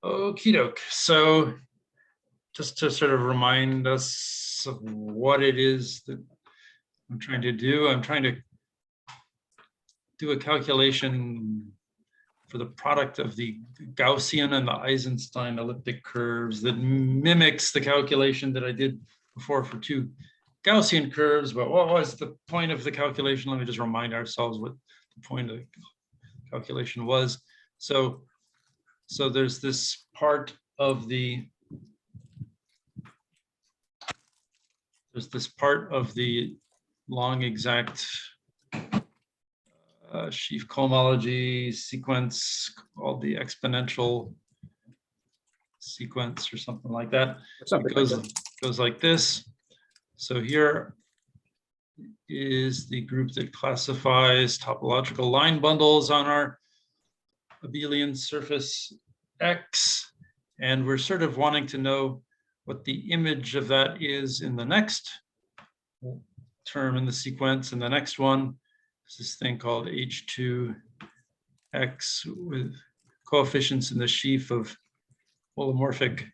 Okie doke. So just to sort of remind us of what it is that I'm trying to do, I'm trying to do a calculation for the product of the Gaussian and the Eisenstein elliptic curves that mimics the calculation that I did before for two Gaussian curves. But what was the point of the calculation? Let me just remind ourselves what the point of the calculation was. So there's this part of the long exact sheaf cohomology sequence called the exponential sequence or something like that. It goes like this. So here is the group that classifies topological line bundles on our abelian surface X. And we're sort of wanting to know what the image of that is in the next term in the sequence. And the next one is this thing called H2X with coefficients in the sheaf of holomorphic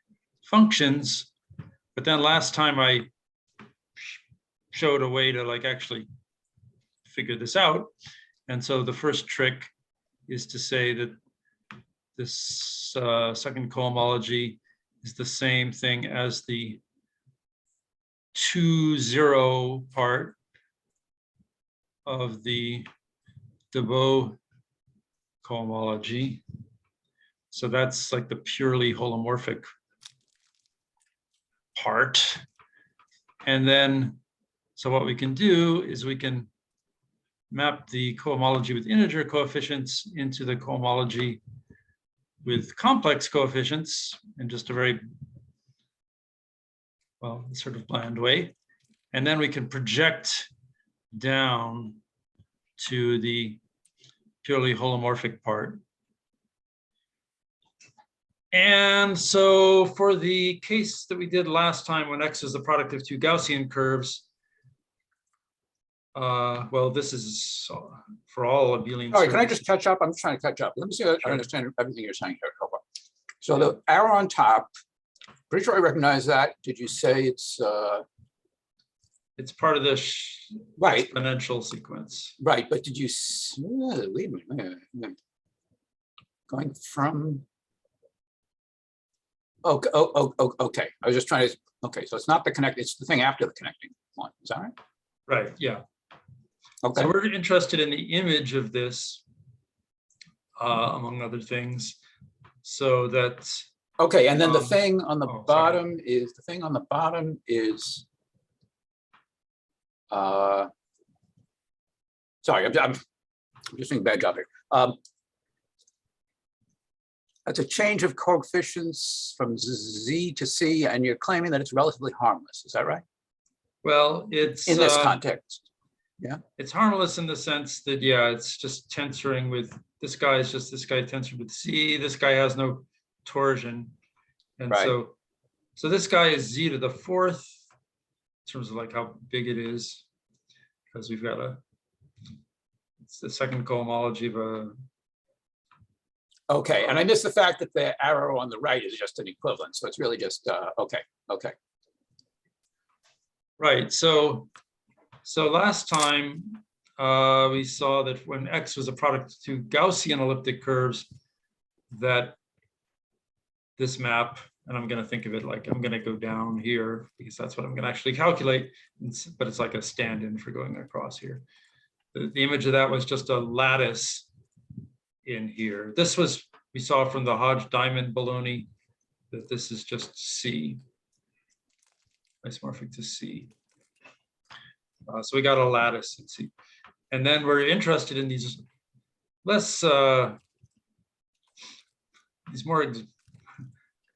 functions. But then last time I showed a way to like actually figure this out. And so the first trick is to say that this second cohomology is the same thing as the 2-0 part of the Baez cohomology. So that's like the purely holomorphic part. And then, so what we can do is we can map the cohomology with integer coefficients into the cohomology with complex coefficients in just a very, well, sort of bland way. And then we can project down to the purely holomorphic part. And so for the case that we did last time when X is the product of two Gaussian curves, well, this is for all abelian. All right, can I just catch up? I'm trying to catch up. Let me see if I understand everything you're saying here. So the arrow on top, pretty sure I recognize that. Did you say it's part of the right exponential sequence? Right, but did you wait a minute. Going from okay, okay. I was just trying to so it's not the connect, it's the thing after the connecting one. Is that right? Right, yeah. Okay. So we're interested in the image of this, among other things. So that's okay, and then the thing on the bottom is sorry, I'm just doing a bad job here. That's a change of coefficients from Z to C, and you're claiming that it's relatively harmless. Is that right? Well, it's in this context. Yeah, it's harmless in the sense that, yeah, it's just tensoring with this guy is just this guy tensored with C. This guy has no torsion. And right. So this guy is Z to the fourth in terms of like how big it is, because we've got it's the second cohomology of a. Okay, and I missed the fact that the arrow on the right is just an equivalent. So it's really just, okay. Right, so last time we saw that when X was a product of two Gaussian elliptic curves, that this map, and I'm going to think of it like I'm going to go down here because that's what I'm going to actually calculate, but it's like a stand-in for going across here. The image of that was just a lattice in here. This was, we saw from the Hodge-Diamond baloney that this is just C, isomorphic to C. So we got a lattice in C. And then we're interested in these less, these more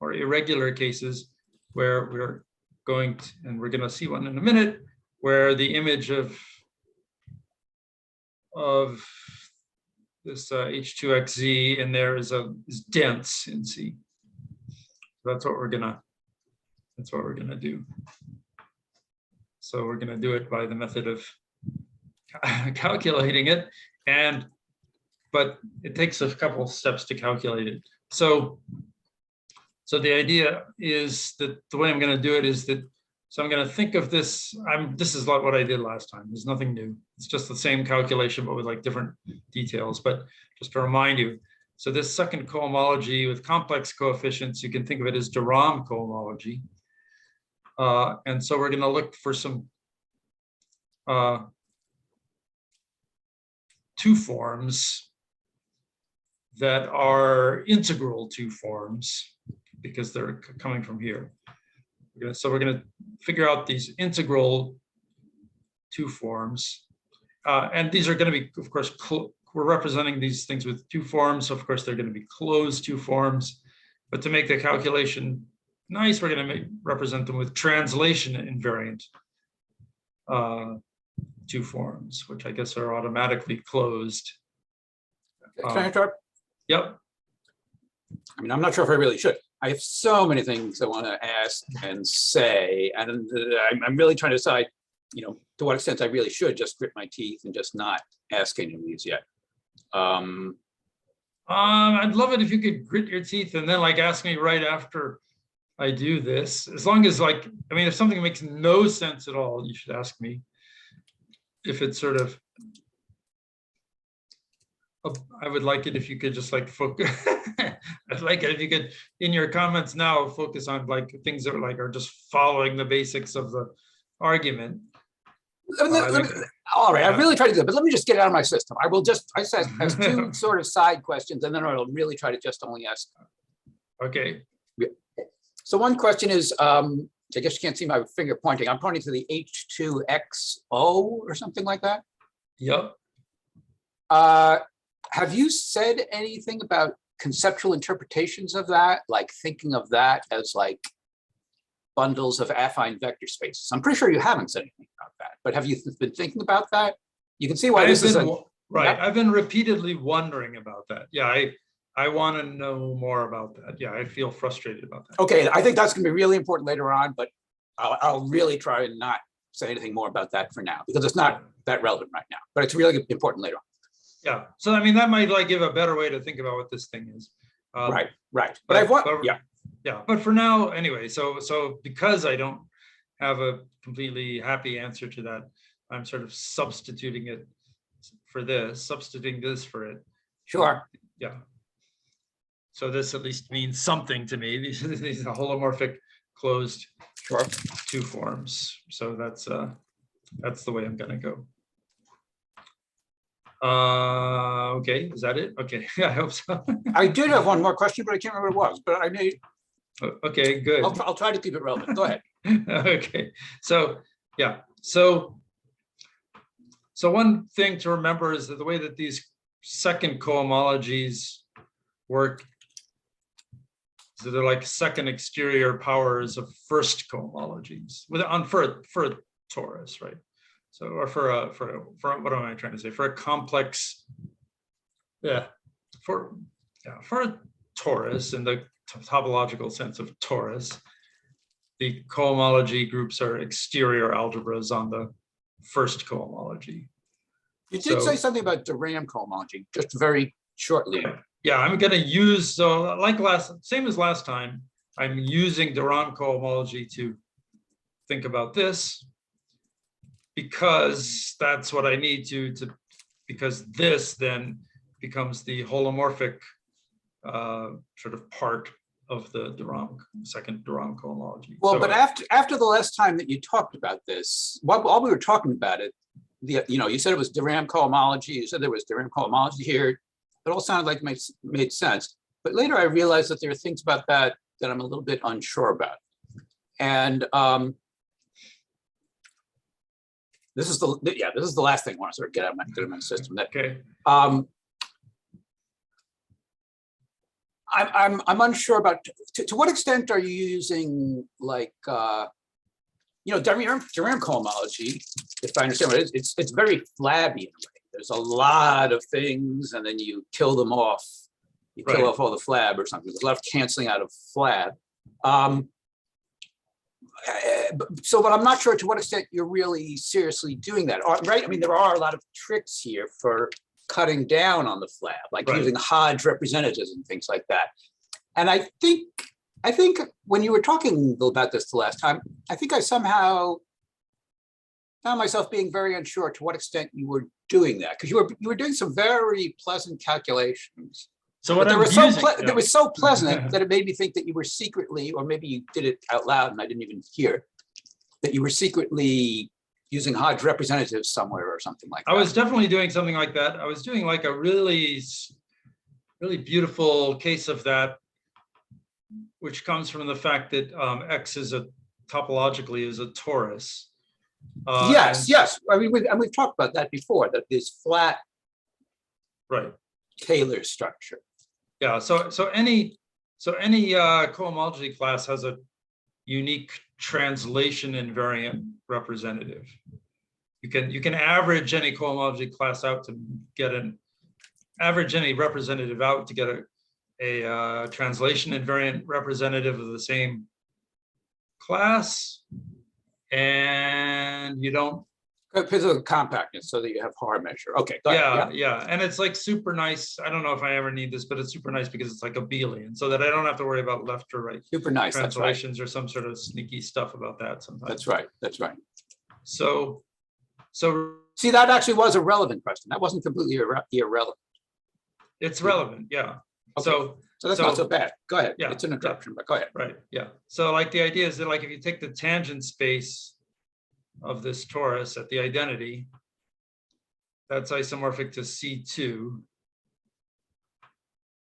irregular cases where we're going to, and we're going to see one in a minute, where the image of this H2XZ in there is dense in C. So that's what we're gonna do. So we're gonna do it by the method of calculating it, but it takes a couple steps to calculate it. So So the idea is that the way I'm going to do it is that, so I'm going to think of this, this is like what I did last time. There's nothing new. It's just the same calculation, but with like different details. But just to remind you, so this second cohomology with complex coefficients, you can think of it as de Rham cohomology. And so we're going to look for some two forms that are integral two forms because they're coming from here. So we're going to figure out these integral two forms. And these are going to be, of course, we're representing these things with two forms. So of course, they're going to be closed two forms. But to make the calculation nice, we're going to represent them with translation invariant two forms, which I guess are automatically closed. Can I interrupt? Yep. I mean, I'm not sure if I really should. I have so many things I want to ask and say, and I'm really trying to decide, to what extent I really should just grit my teeth and just not ask any of these yet. I'd love it if you could grit your teeth and then like ask me right after I do this. As long as like, I mean, if something makes no sense at all, you should ask me. If it's sort of, I would like it if you could just like focus. I'd like it if you could, in your comments now, focus on like things that are just following the basics of the argument. All right, I really try to do it, but let me just get it out of my system. I said ask two sort of side questions, and then I'll really try to just only ask. Okay. So one question is, I guess you can't see my finger pointing. I'm pointing to the H2XO or something like that. Yep. Have you said anything about conceptual interpretations of that, like thinking of that as like bundles of affine vector spaces? I'm pretty sure you haven't said anything about that, but have you been thinking about that? You can see why this is right. I've been repeatedly wondering about that. Yeah, I want to know more about that. Yeah, I feel frustrated about that. Okay, I think that's going to be really important later on, but I'll really try and not say anything more about that for now because it's not that relevant right now, but it's really important later on. Yeah, so I mean that might like give a better way to think about what this thing is. Right. But yeah. But for now, anyway. So because I don't have a completely happy answer to that, I'm sort of substituting this for it. Sure. Yeah. So this at least means something to me. These are holomorphic closed two forms. So that's the way I'm going to go. Okay, is that it? Okay, I hope so. I did have one more question, but I can't remember what it was. But I may. Okay, good. I'll try to keep it relevant. Go ahead. Okay, so yeah, so one thing to remember is that the way that these second cohomologies work is that they're like second exterior powers of first cohomologies for a torus, right? So, or for what am I trying to say? For a complex, for a torus in the topological sense of torus, the cohomology groups are exterior algebras on the first cohomology. You did say something about de Rham cohomology, just very shortly. Yeah, I'm going to use, same as last time, I'm using de Rham cohomology to think about this, because that's what I need because this then becomes the holomorphic sort of part of the second de Rham cohomology. Well, so, but after the last time that you talked about this, while we were talking about it, you said it was de Rham cohomology. You said there was de Rham cohomology here. It all sounded like it made sense. But later I realized that there are things about that I'm a little bit unsure about. And this is the last thing I want to sort of get out of my system. Okay. I'm unsure about to what extent are you using like de Rham cohomology, if I understand what it is, it's very flabby in a way. There's a lot of things, and then you kill them off. You kill off all the flab or something. There's a lot of canceling out of flab. But I'm not sure to what extent you're really seriously doing that, right? I mean, there are a lot of tricks here for cutting down on the flab, like using Hodge representatives and things like that. And I think I think when you were talking about this the last time, I think I somehow found myself being very unsure to what extent you were doing that, because you were doing some very pleasant calculations. So But what they I'm were so using, they were so pleasant that it made me think that you were secretly, or maybe you did it out loud and I didn't even hear, that you were secretly using Hodge representatives somewhere or something like that. I was definitely doing something like that. I was doing like a really beautiful case of that, which comes from the fact that X is topologically is a torus. Yes. I mean, we've talked about that before, that this flat Right. Taylor structure. Yeah. So any cohomology class has a unique translation invariant representative. You can average any cohomology class out to get average any representative out to get a translation invariant representative of the same class, and you don't. Because of the compactness, so that you have Haar measure. Okay, go ahead. Yeah, and it's like super nice. I don't know if I ever need this, but it's super nice because it's like abelian, so that I don't have to worry about left or right Super nice. translations or some sort of sneaky stuff about that sometimes. That's right. So See, that actually was a relevant question. That wasn't completely irrelevant. it's relevant, yeah. Okay. So that's not so bad. Go ahead. Yeah, It's an interruption, but go ahead. Right, yeah. So like the idea is that like if you take the tangent space of this torus at the identity, that's isomorphic to C2.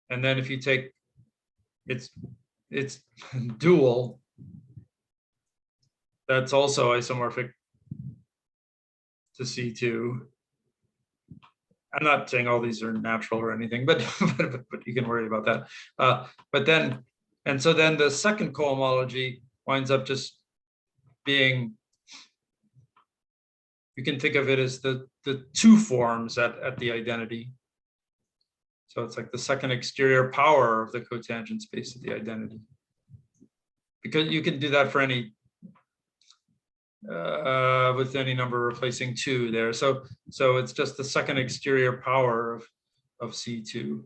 And then if you take its dual, that's also isomorphic to C2. I'm not saying all these are natural or anything, but you can worry about that. So then the second cohomology winds up just being, you can think of it as the two forms at the identity. So it's like the second exterior power of the cotangent space of the identity. Because you can do that for any with any number replacing 2 there. So it's just the second exterior power of C2.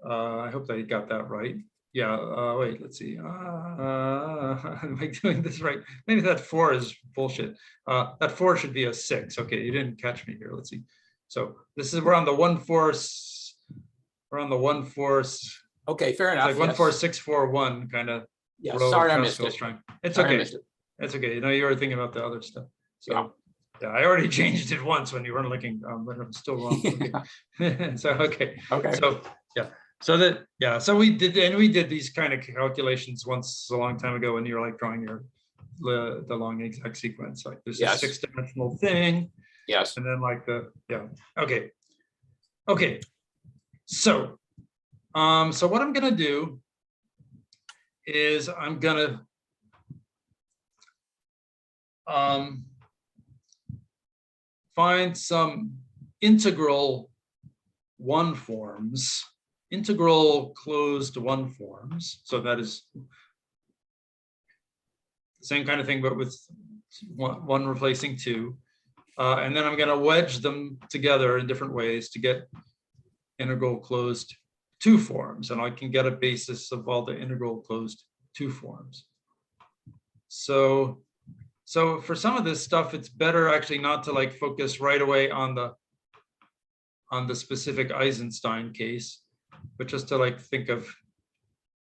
I hope that you got that right. Yeah, wait, let's see. Am I doing this right? Maybe that 4 is bullshit. That 4 should be a 6. Okay, you didn't catch me here. Let's see. So this is, we're on the 1/4. We're on the 1/4. Okay, fair enough. It's like 1/4-6-4-1 kind of. Yeah, sorry, I missed it. It's okay. It's okay. You know, you were thinking about the other stuff. So yeah, I already changed it once when you weren't looking, but I'm still wrong. Okay. So okay. So yeah. So we did these kind of calculations once a long time ago when you were like drawing the long exact sequence. Like there's a 6-dimensional thing. Yes. And then like Okay. So what I'm gonna do is I'm gonna find some integral one forms, integral closed one forms. So that is the same kind of thing, but with one replacing 2. And then I'm going to wedge them together in different ways to get integral closed 2 forms. And I can get a basis of all the integral closed 2 forms. So for some of this stuff, it's better actually not to like focus right away on the specific Eisenstein case, but just to like think of,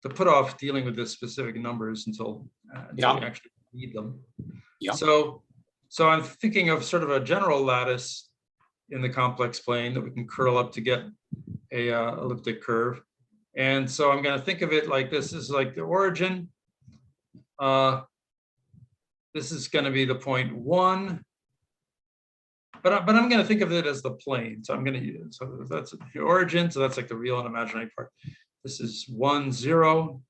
to put off dealing with the specific numbers until we actually need them. Yeah. So I'm thinking of sort of a general lattice in the complex plane that we can curl up to get a elliptic curve. And so I'm going to think of it like this. This is like the origin. This is going to be the point 1, but I'm going to think of it as the plane. So I'm going to use, so that's the origin. So that's like the real and imaginary part. This is 1, 0.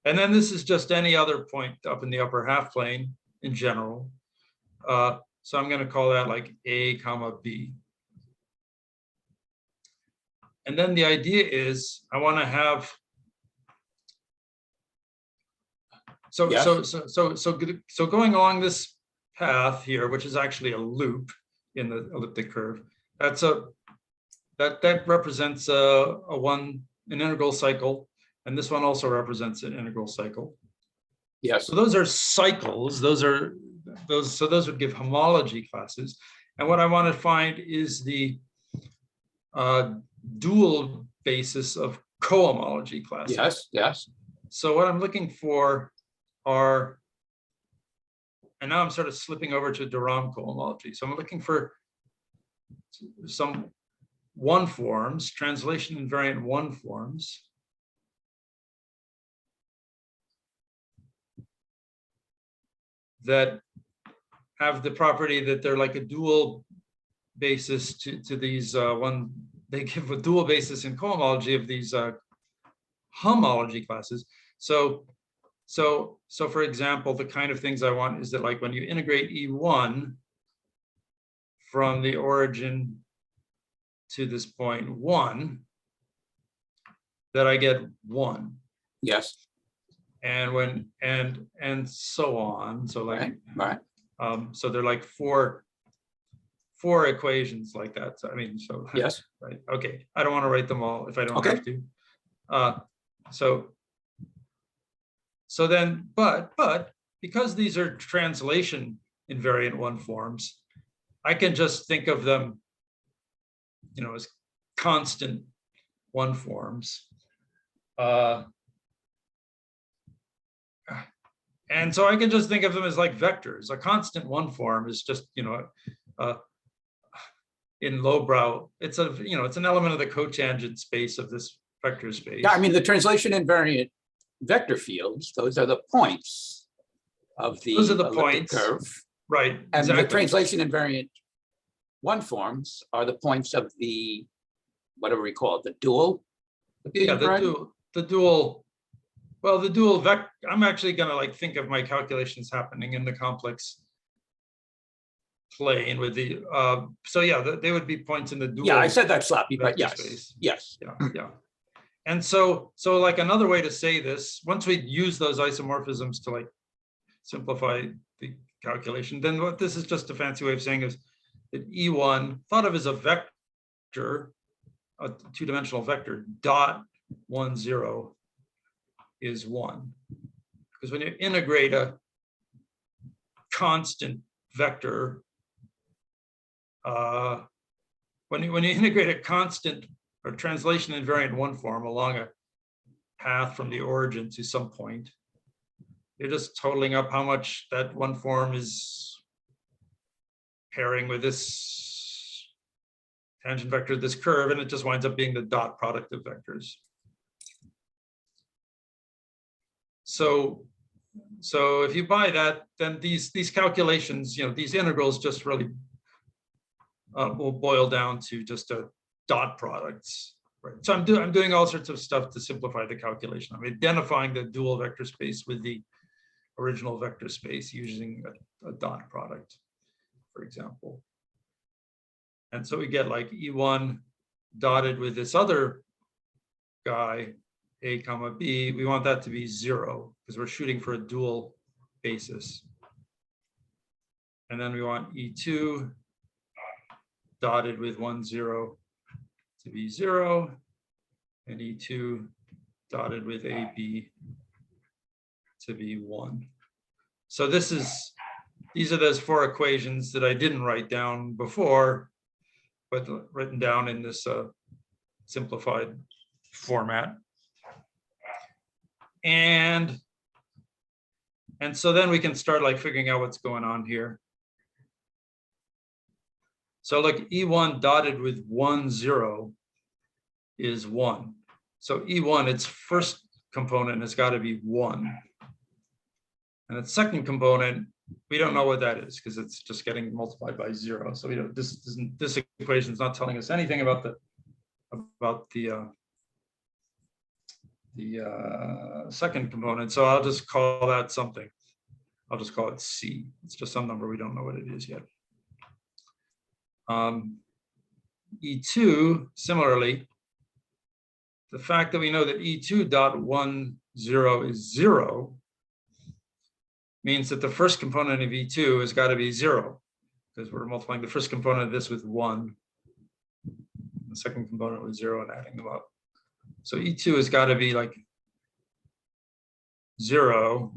And then this is just any other point up in the upper half plane in general. So I'm going to call that like A, B. And then the idea is I want to have, so going along this path here, which is actually a loop in the elliptic curve, that represents an integral cycle, And this one also represents an integral cycle. Yes. So those are cycles. So those would give homology classes. And what I want to find is the dual basis of cohomology classes. Yes. Yes. So what I'm looking for are, and now I'm sort of slipping over to de Rham cohomology. So I'm looking for some one forms, translation invariant one forms, that have the property that they're like a dual basis to these they give a dual basis in cohomology of these homology classes. So for example, the kind of things I want is that, like, when you integrate E1 from the origin to this point 1, that I get 1. Yes. And when and so on. So like right. So they're like four equations like that. So I mean, so Yes. right. Okay. I don't want to write them all if I don't Okay. have to. So then, but because these are translation invariant one forms, I can just think of them, you know, as constant one forms. And so I can just think of them as like vectors. A constant one form is just, you know, in lowbrow, it's a, you know, it's an element of the cotangent space of this vector space. Yeah, I mean, the translation invariant vector fields, those are the points of the Those are the elliptic points. curve. Right. And exactly. the translation invariant one forms are the points of the, whatever we call it, the dual. Yeah, the dual. Well, the dual vector, I'm actually going to like think of my calculations happening in the complex plane with the, so yeah, they would be points in the dual. Yeah, I said that sloppy, but yes, space. yes. Yeah. And so like another way to say this, once we use those isomorphisms to like simplify the calculation, then what this is just a fancy way of saying is that E1, thought of as a vector, a two-dimensional vector, dot 1, 0 is 1. Because when you integrate a constant vector, when you integrate a constant or translation invariant one form along a path from the origin to some point, you're just totaling up how much that one form is pairing with this tangent vector, this curve, and it just winds up being the dot product of vectors. So if you buy that, then these calculations, you know, these integrals just really will boil down to just a dot products. Right. So I'm doing all sorts of stuff to simplify the calculation. I'm identifying the dual vector space with the original vector space using a dot product, for example. And so we get like E1 dotted with this other guy, A comma B. We want that to be 0 because we're shooting for a dual basis. And then we want E2 dotted with 1, 0 to be 0, and E2 dotted with AB to be 1. So these are those 4 equations that I didn't write down before, but written down in this simplified format. And so then we can start like figuring out what's going on here. So like E1 dotted with 1, 0 is 1. So E1, its first component has got to be 1. And its second component, we don't know what that is because it's just getting multiplied by 0. So this equation is not telling us anything about the second component. So I'll just call that something. I'll just call it C. It's just some number. We don't know what it is yet. E2, similarly, the fact that we know that E2 dot 1, 0 is 0 means that the first component of E2 has got to be 0 because we're multiplying the first component of this with 1, the second component with 0 and adding them up. So E2 has got to be like 0,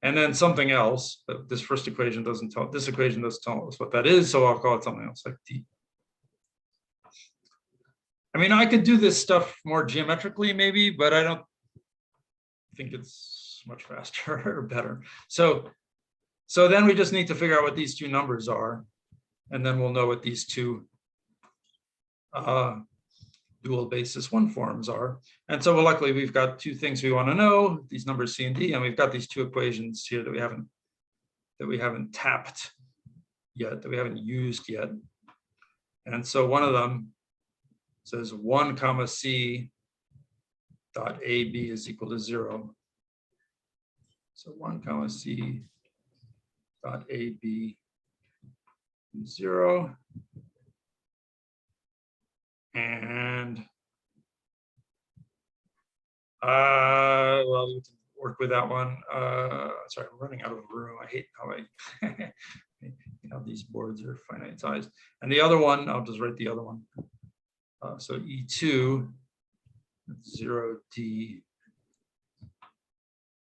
and then something else, but this first equation doesn't tell, this equation doesn't tell us what that is, so I'll call it something else like t. I mean, I could do this stuff more geometrically maybe, but I don't think it's much faster or better. So then we just need to figure out what these two numbers are, and then we'll know what these two dual basis one forms are. And so luckily we've got two things we want to know, these numbers C and D, and we've got these two equations here that we haven't tapped yet, that we haven't used yet. And so one of them says 1 comma C dot AB is equal to 0. So 1 comma C dot AB is 0. And well, we can work with that one. Sorry, I'm running out of room. I hate how how these boards are finite sized. And the other one, I'll just write the other one. So E2 0D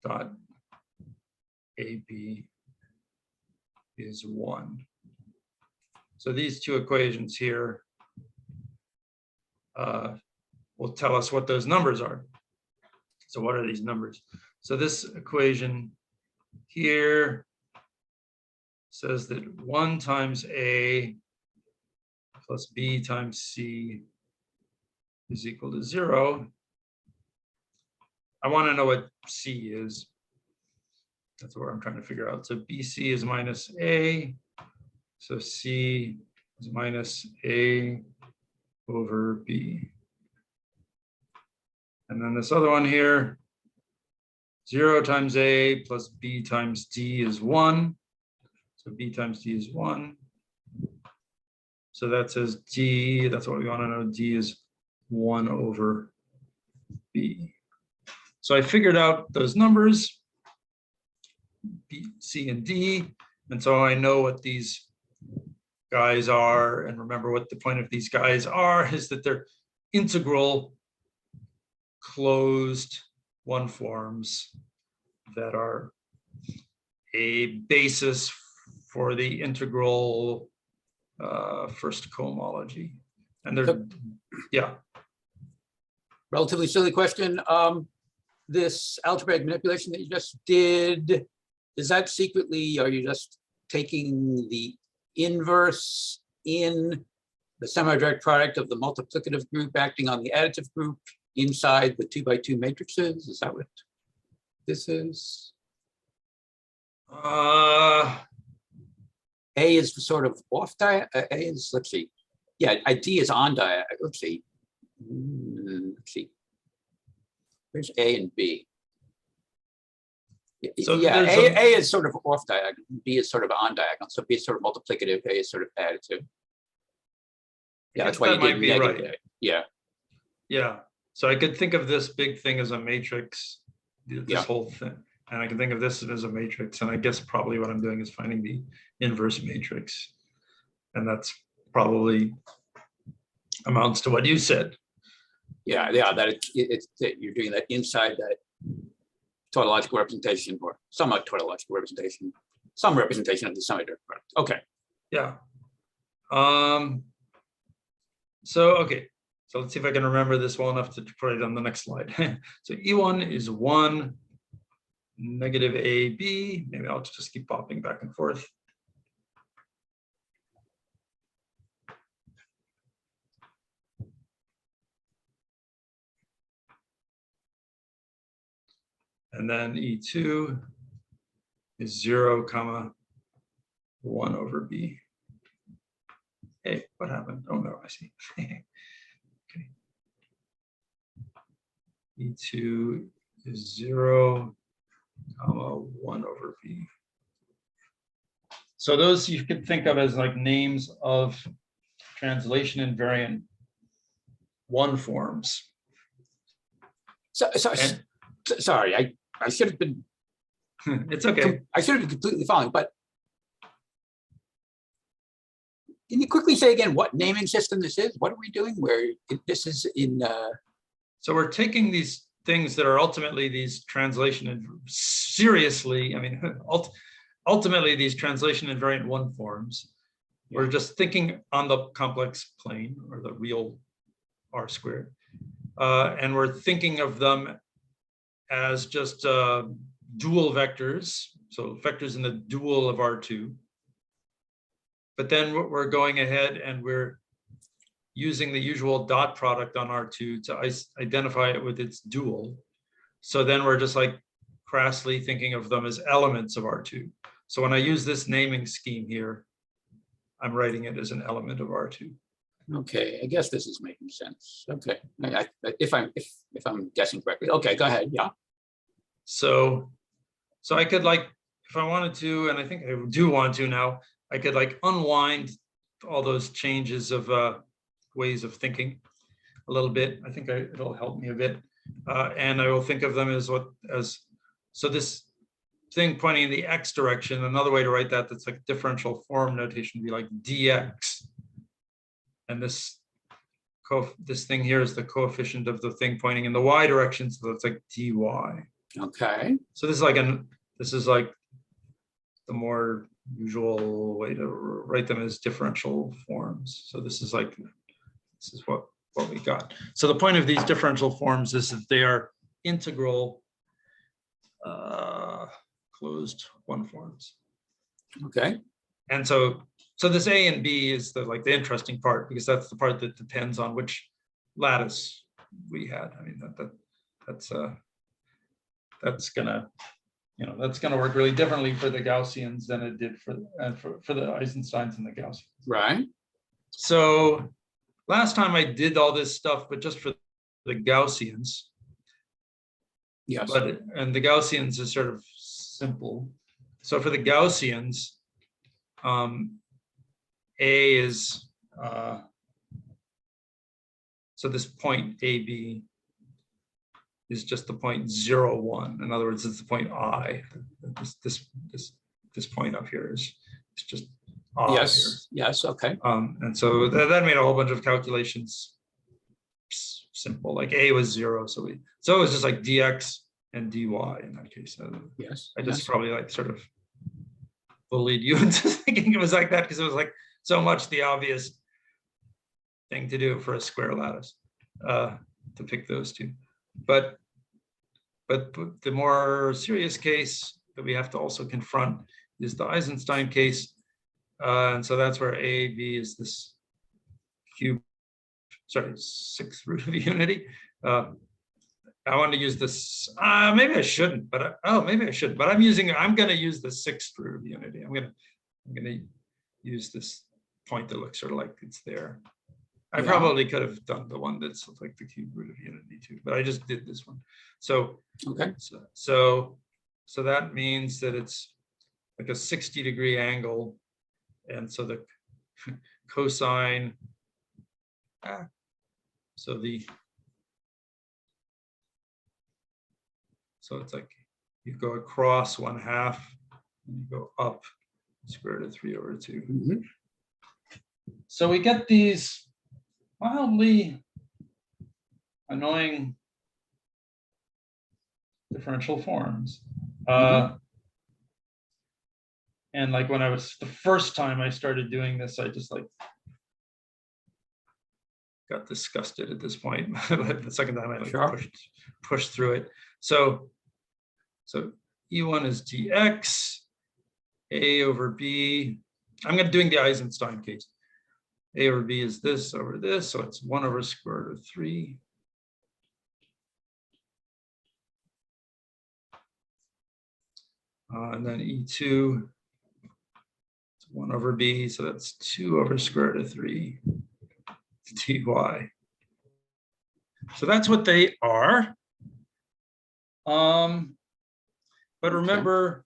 dot AB is 1. So these two equations here will tell us what those numbers are. So what are these numbers? So this equation here says that 1 times A plus B times C is equal to 0. I want to know what C is. That's what I'm trying to figure out. So BC is minus A. So C is minus A over B. And then this other one here, 0 times A plus B times D is 1. So B times D is 1. So that says D, that's what we want to know, D is 1 over B. So I figured out those numbers, B, C, and D, and so I know what these guys are. And remember what the point of these guys are is that they're integral closed one forms that are a basis for the integral first cohomology. And they're, yeah. Relatively silly question. This algebraic manipulation that you just did, is that secretly, are you just taking the inverse in the semi-direct product of the multiplicative group acting on the additive group inside the 2x2 matrices? Is that what this is? A is sort of off diagonal. A is, let's see. Yeah, D is on diagonal. Let's see. Let's see. Where's A and B? So yeah, A is sort of off diagonal. B is sort of on diagonal. So B is sort of multiplicative. A is sort of additive. Yeah, that's why you did negative. Right. Yeah. Yeah. So I could think of this big thing as a matrix, this whole thing. And I can think of this as a matrix. And I guess probably what I'm doing is finding the inverse matrix. And that's probably amounts to what you said. Yeah, that you're doing that inside that tautological representation, or somewhat tautological representation, some representation of the semi-direct product. Okay. Yeah. Okay. So let's see if I can remember this well enough to put it on the next slide. So E1 is 1 negative AB. Maybe I'll just keep popping back and forth. And then E2 is 0 comma 1 over B. Hey, what happened? Oh no, I see. Okay. E2 is 0 comma 1 over B. So those you could think of as like names of translation invariant one forms. Sorry, I should have been. It's okay. I should have been completely following, but can you quickly say again what naming system this is? What are we doing? Where this is in? So we're taking these things that are ultimately these translation and seriously, I mean, ultimately these translation invariant one forms. We're just thinking on the complex plane or the real R squared. And we're thinking of them as just dual vectors. So vectors in the dual of R2. But then we're going ahead and we're using the usual dot product on R2 to identify it with its dual. So then we're just like crassly thinking of them as elements of R2. So when I use this naming scheme here, I'm writing it as an element of R2. Okay, I guess this is making sense. Okay, if I'm guessing correctly. Okay, go ahead. Yeah. So I could like, if I wanted to, and I think I do want to now, I could like unwind all those changes of ways of thinking a little bit. I think it'll help me a bit. And I will think of them as so this thing pointing in the X direction, another way to write that, that's like differential form notation would be like dx. And this thing here is the coefficient of the thing pointing in the Y direction, so it's like dy. Okay. So this is like the more usual way to write them as differential forms. So this is what we got. So the point of these differential forms is that they are integral closed one forms. Okay. And so this A and B is the interesting part, because that's the part that depends on which lattice we had. I mean that's gonna work really differently for the Gaussians than it did for the Eisensteins and the Gaussians. Right. So last time I did all this stuff, but just for the Gaussians. Yes. And the Gaussians is sort of simple. So for the Gaussians, A is so this point AB is just the point 0, 1. In other words, it's the point I. This point up here is just I. Yes. Here. Yes. Okay. And so that made a whole bunch of calculations simple. Like A was 0, so it was just like dx and dy in that case. Yes. I just probably like sort of bullied you into thinking it was like that, because it was like so much the obvious thing to do for a square lattice, to pick those two. But the more serious case that we have to also confront is the Eisenstein case. And so that's where A, B is this sixth root of unity. I want to use this, maybe I shouldn't, but maybe I should, but I'm going to use the sixth root of unity. I'm going to use this point that looks sort of like it's there. I probably could have done the one that's like the cube root of unity too, but I just did this one. So, okay. So that means that it's like a 60-degree angle. And so the cosine, so it's like you go across 1/2 and you go up square root of 3/2. Mm-hmm. So we get these mildly annoying differential forms. And like when the first time I started doing this, I just like got disgusted at this point. The second time I like pushed through it. So E1 is dx, A over B. I'm doing the Eisenstein case. A over B is this over this, so it's 1 over square root of 3. And then E2, it's 1 over B, so that's 2 over square root of 3 dy. So that's what they are. But remember,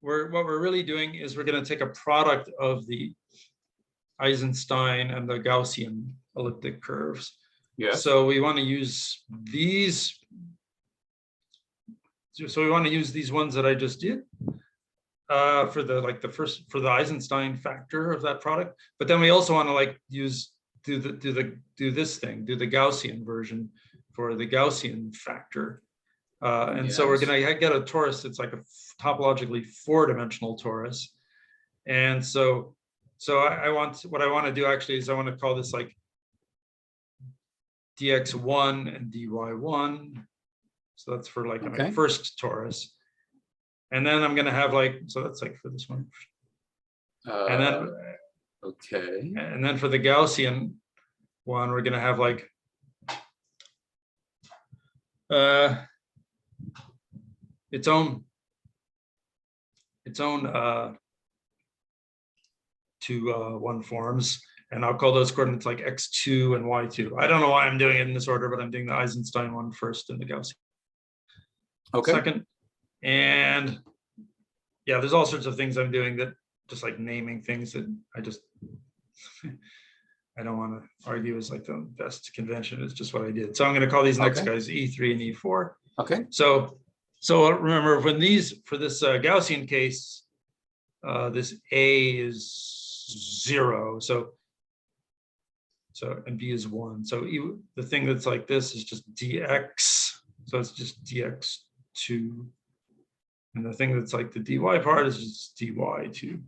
what we're really doing is we're going to take a product of the Eisenstein and the Gaussian elliptic curves. Yes. So we want to use these. So we want to use these ones that I just did for the Eisenstein factor of that product. But then we also want to like do the Gaussian version for the Gaussian factor. And so we're going to get a torus that's like a topologically 4-dimensional torus. And so what I want to do actually is I want to call this like dx1 and dy1. So that's for like my first torus. And then I'm going to have like, so that's like for this one. And then, and then for the Gaussian one, we're going to have like, its own 2, 1 forms, and I'll call those coordinates like x2 and y2. I don't know why I'm doing it in this order, but I'm doing the Eisenstein one first and the Gaussian second. And yeah, there's all sorts of things I'm doing that just like naming things that I just I don't want to argue is like the best convention. It's just what I did. So I'm going to call these next guys E3 and E4. Okay. So remember, when these, for this Gaussian case, this A is 0. So and B is 1. So the thing that's like this is just dx. So it's just dx2. And the thing that's like the dy part is just dy2.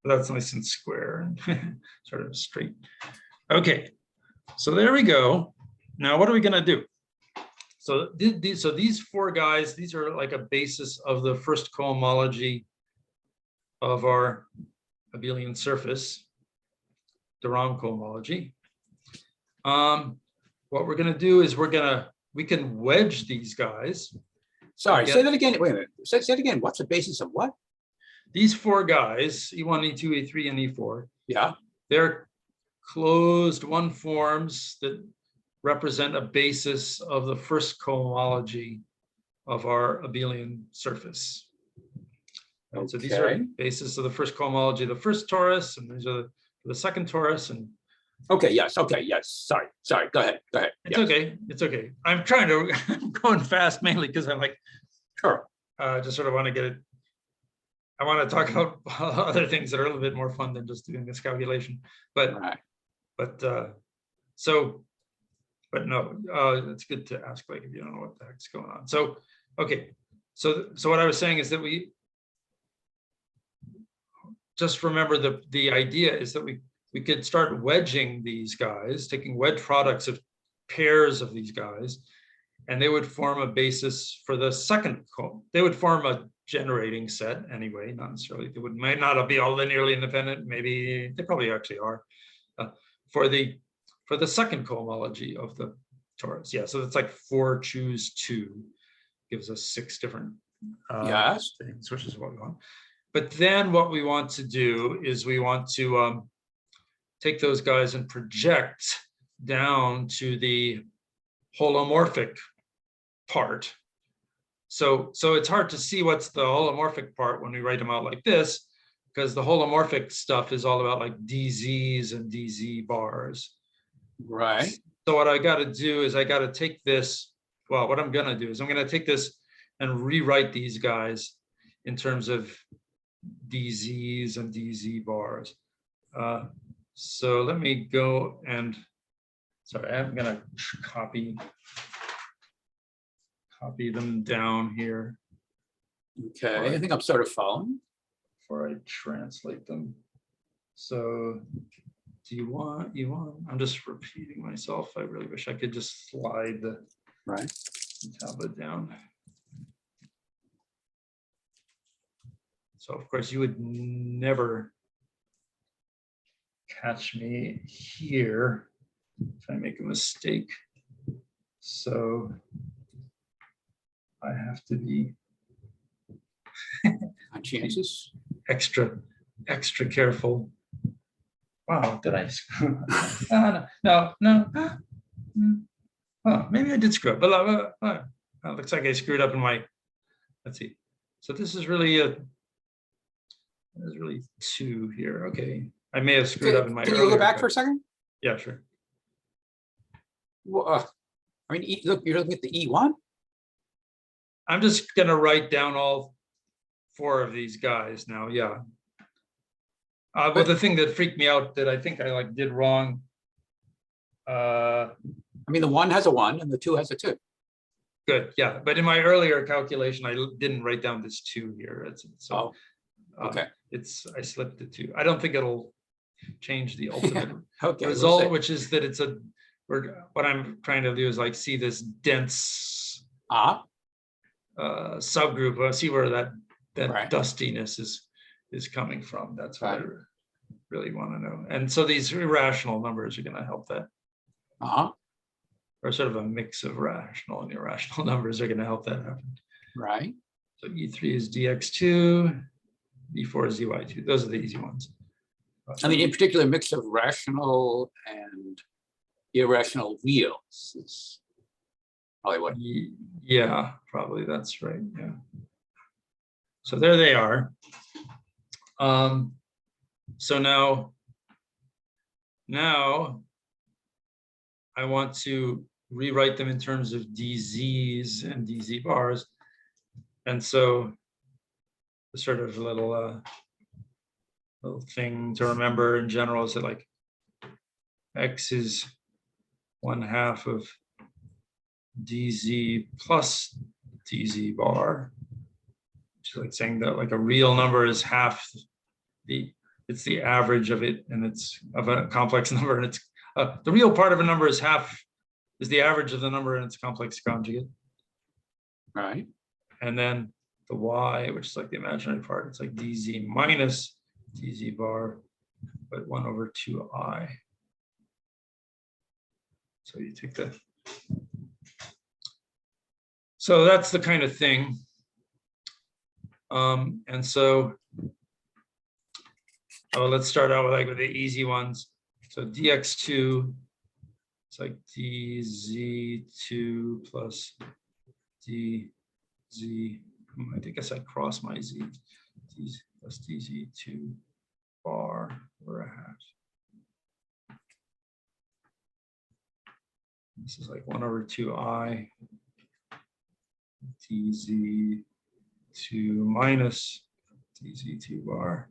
That's nice and square and sort of straight. Okay, so there we go. Now, what are we going to do? So these 4 guys, these are like a basis of the first cohomology of our abelian surface, theorem cohomology. What we're going to do is we can wedge these guys. Sorry, say that again. Wait a minute. Say it again. What's the basis of what? These 4 guys, E1, E2, E3, and E4. Yeah. They're closed 1 forms that represent a basis of the first cohomology of our abelian surface. Okay. So these are bases of the first cohomology of the first torus, and these are the second torus. And yes. Sorry. Go ahead. It's okay. It's okay. I'm going fast mainly because I'm like, just sort of want to get it. I want to talk about other things that are a little bit more fun than just doing this calculation. But no, it's good to ask, like, if you don't know what the heck's going on. So, okay. So what I was saying is that we just remember the idea is that we could start wedging these guys, taking wedge products of pairs of these guys, and they would form a basis for the second they would form a generating set anyway, not necessarily, they might not be all linearly independent, maybe they probably actually are, for the second cohomology of the torus. Yeah, so it's like 4 choose 2 gives us 6 different things, which is what we want. But then what we want to do is we want to take those guys and project down to the holomorphic part. So it's hard to see what's the holomorphic part when we write them out like this, because the holomorphic stuff is all about like dz's and dz bars. Right. So what I got to do is I got to take this, well, what I'm going to do is I'm going to take this and rewrite these guys in terms of dz's and dz bars. So let me go and, sorry, I'm going to copy them down here. Okay, I think I'm sort of following. Before I translate them. So D1, E1, I'm just repeating myself. I really wish I could just slide the tablet down. So of course you would never catch me here if I make a mistake. So I have to be conscientious, extra careful. Wow, did I screw up? No. Oh, maybe I did screw up. But it looks like I screwed up in my. Let's see. So this is really there's really 2 here. Okay, I may have screwed up in my. Can you go back for a second? Yeah, sure. Well, I mean, look, you're looking at the E1. I'm just going to write down all 4 of these guys now. Yeah. But the thing that freaked me out that I think I did wrong I mean, the 1 has a 1 and the 2 has a 2. Good, yeah. But in my earlier calculation, I didn't write down this 2 here. So Okay. I slipped the 2. I don't think it'll change the ultimate Okay. result, which is that what I'm trying to do is like see this dense subgroup. See where that Right. dustiness is coming from. That's what Right. I really want to know. And so these irrational numbers are going to help that. Or sort of a mix of rational and irrational numbers are going to help that happen. Right. So E3 is dx2, E4 is dy2. Those are the easy ones. I mean, in particular, a mix of rational and irrational reals is probably what. Yeah, probably that's right. Yeah. So there they are. So now I want to rewrite them in terms of dz's and dz bars. And so the sort of little thing to remember in general is that like x is 1/2 of dz plus dz bar, which is like saying that like a real number is half it's the average of it, and it's of a complex number, and it's the real part of a number is the average of the number and its complex conjugate. Right. And then the y, which is like the imaginary part, it's like dz minus dz bar, but 1/2i. So you take the. So that's the kind of thing. And so let's start out with the easy ones. So dx2, it's like dz2 plus dz. I guess I cross my z. dz plus dz2 bar over a half. This is like 1/2i dz2 minus dz2 bar.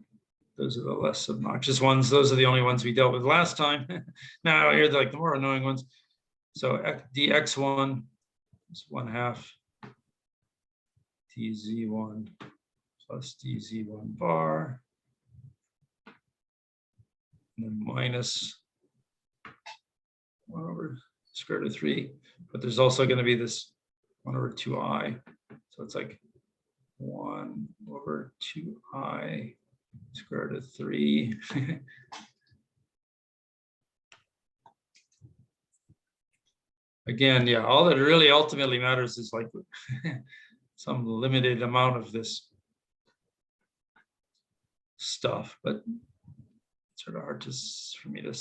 Those are the less obnoxious ones. Those are the only ones we dealt with last time. Now here they're like the more annoying ones. So dx1 is 1/2 dz1 plus dz1 bar, and then minus 1/√3. But there's also going to be this 1/2i. So it's like 1/2i square root of 3. Again, yeah, all that really ultimately matters is like some limited amount of this stuff, but it's sort of hard for me to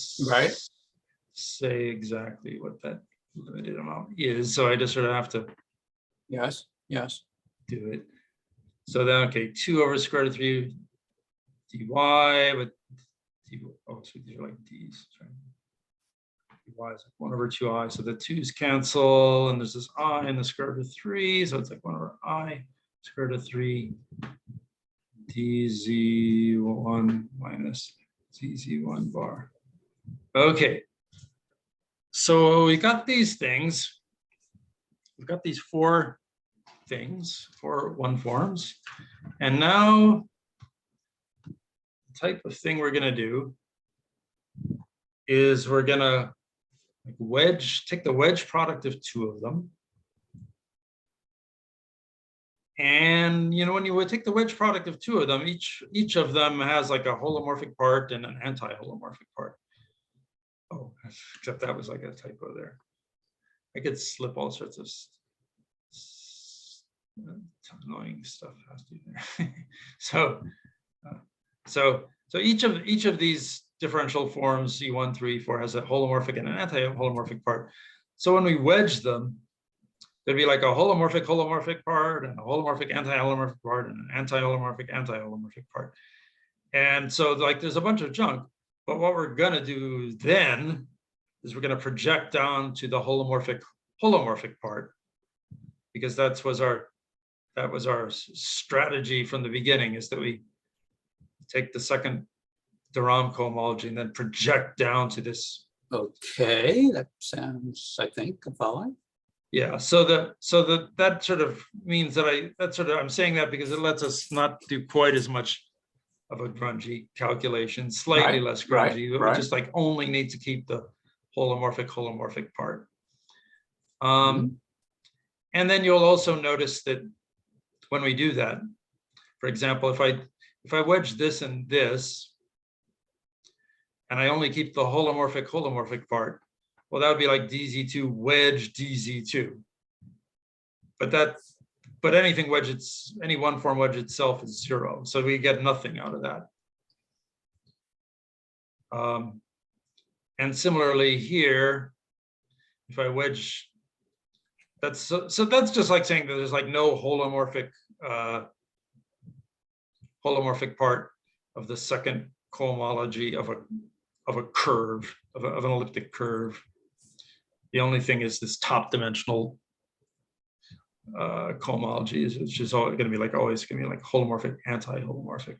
say exactly what that limited amount is. So I just sort of have to Yes. do it. So then, okay, 2/√3 dy, but so these are like d's, right? Dy is like 1/2i, so the 2's cancel, and there's this I in the square root of 3, so it's like 1/i square root of 3 dz1 minus dz1 bar. Okay, so we got these things. We've got these 4 things, 4 one forms, and now the type of thing we're going to do is we're going to take the wedge product of 2 of them. And when you would take the wedge product of 2 of them, each of them has like a holomorphic part and an anti-holomorphic part. Oh, except that was like a typo there. I could slip all sorts of annoying stuff past you there. So each of these differential forms, C1, 3, 4, has a holomorphic and an anti-holomorphic part. So when we wedge them, there'd be like a holomorphic part and a holomorphic anti-holomorphic part and an anti-holomorphic part. And so like there's a bunch of junk, but what we're gonna do then is we're gonna project down to the holomorphic part, because that was our strategy from the beginning, is that we take the second de Rham cohomology and then project down to this Okay, that sounds, I think, I'm following. Yeah, that sort of means that I'm saying that because it lets us not do quite as much of a grungy calculation, slightly less grungy, but we just like only need to keep the holomorphic part. And then you'll also notice that when we do that, for example, if I wedge this and this, and I only keep the holomorphic part, well, that would be like dz2 wedge dz2. But anything wedge, any one form wedge itself is 0, so we get nothing out of that. And similarly here, if I wedge, that's just like saying that there's like no holomorphic part of the second cohomology of a curve, of an elliptic curve. The only thing is this top dimensional cohomology, which is always going to be like holomorphic, anti-holomorphic.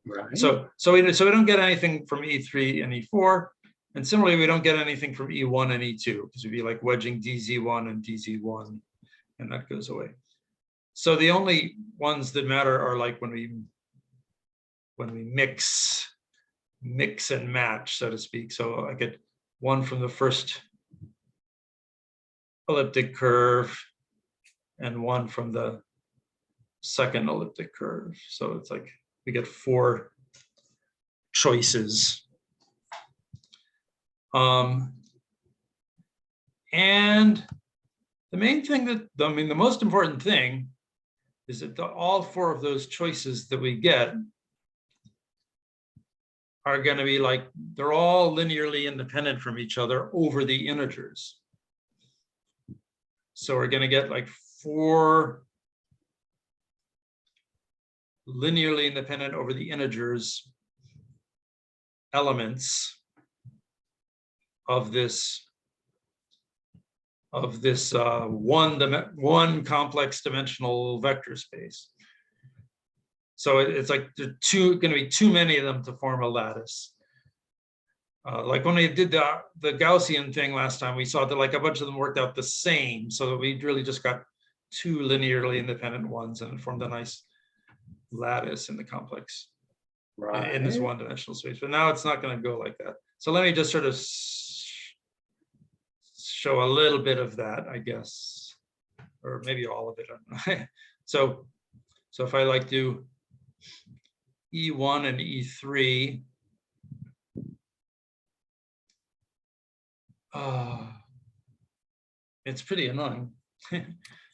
Right. So we don't get anything from E3 and E4, and similarly we don't get anything from E1 and E2 because we'd be like wedging DZ1 and DZ1, and that goes away. So the only ones that matter are like when we mix and match, so to speak. So I get one from the first elliptic curve and one from the second elliptic curve. So it's like we get 4 choices. And the main thing the most important thing is that all 4 of those choices that we get are going to be like, they're all linearly independent from each other over the integers. So we're going to get like 4 linearly independent over the integers elements of this one complex dimensional vector space. So it's like there are going to be too many of them to form a lattice. Like when we did the Gaussian thing last time, we saw that like a bunch of them worked out the same, so that we really just got 2 linearly independent ones, and it formed a nice lattice in the complex, in this one-dimensional space. But now it's not going to go like that. So let me just sort of show a little bit of that, I guess, or maybe all of it. I don't know. So if I like do E1 and E3, it's pretty annoying.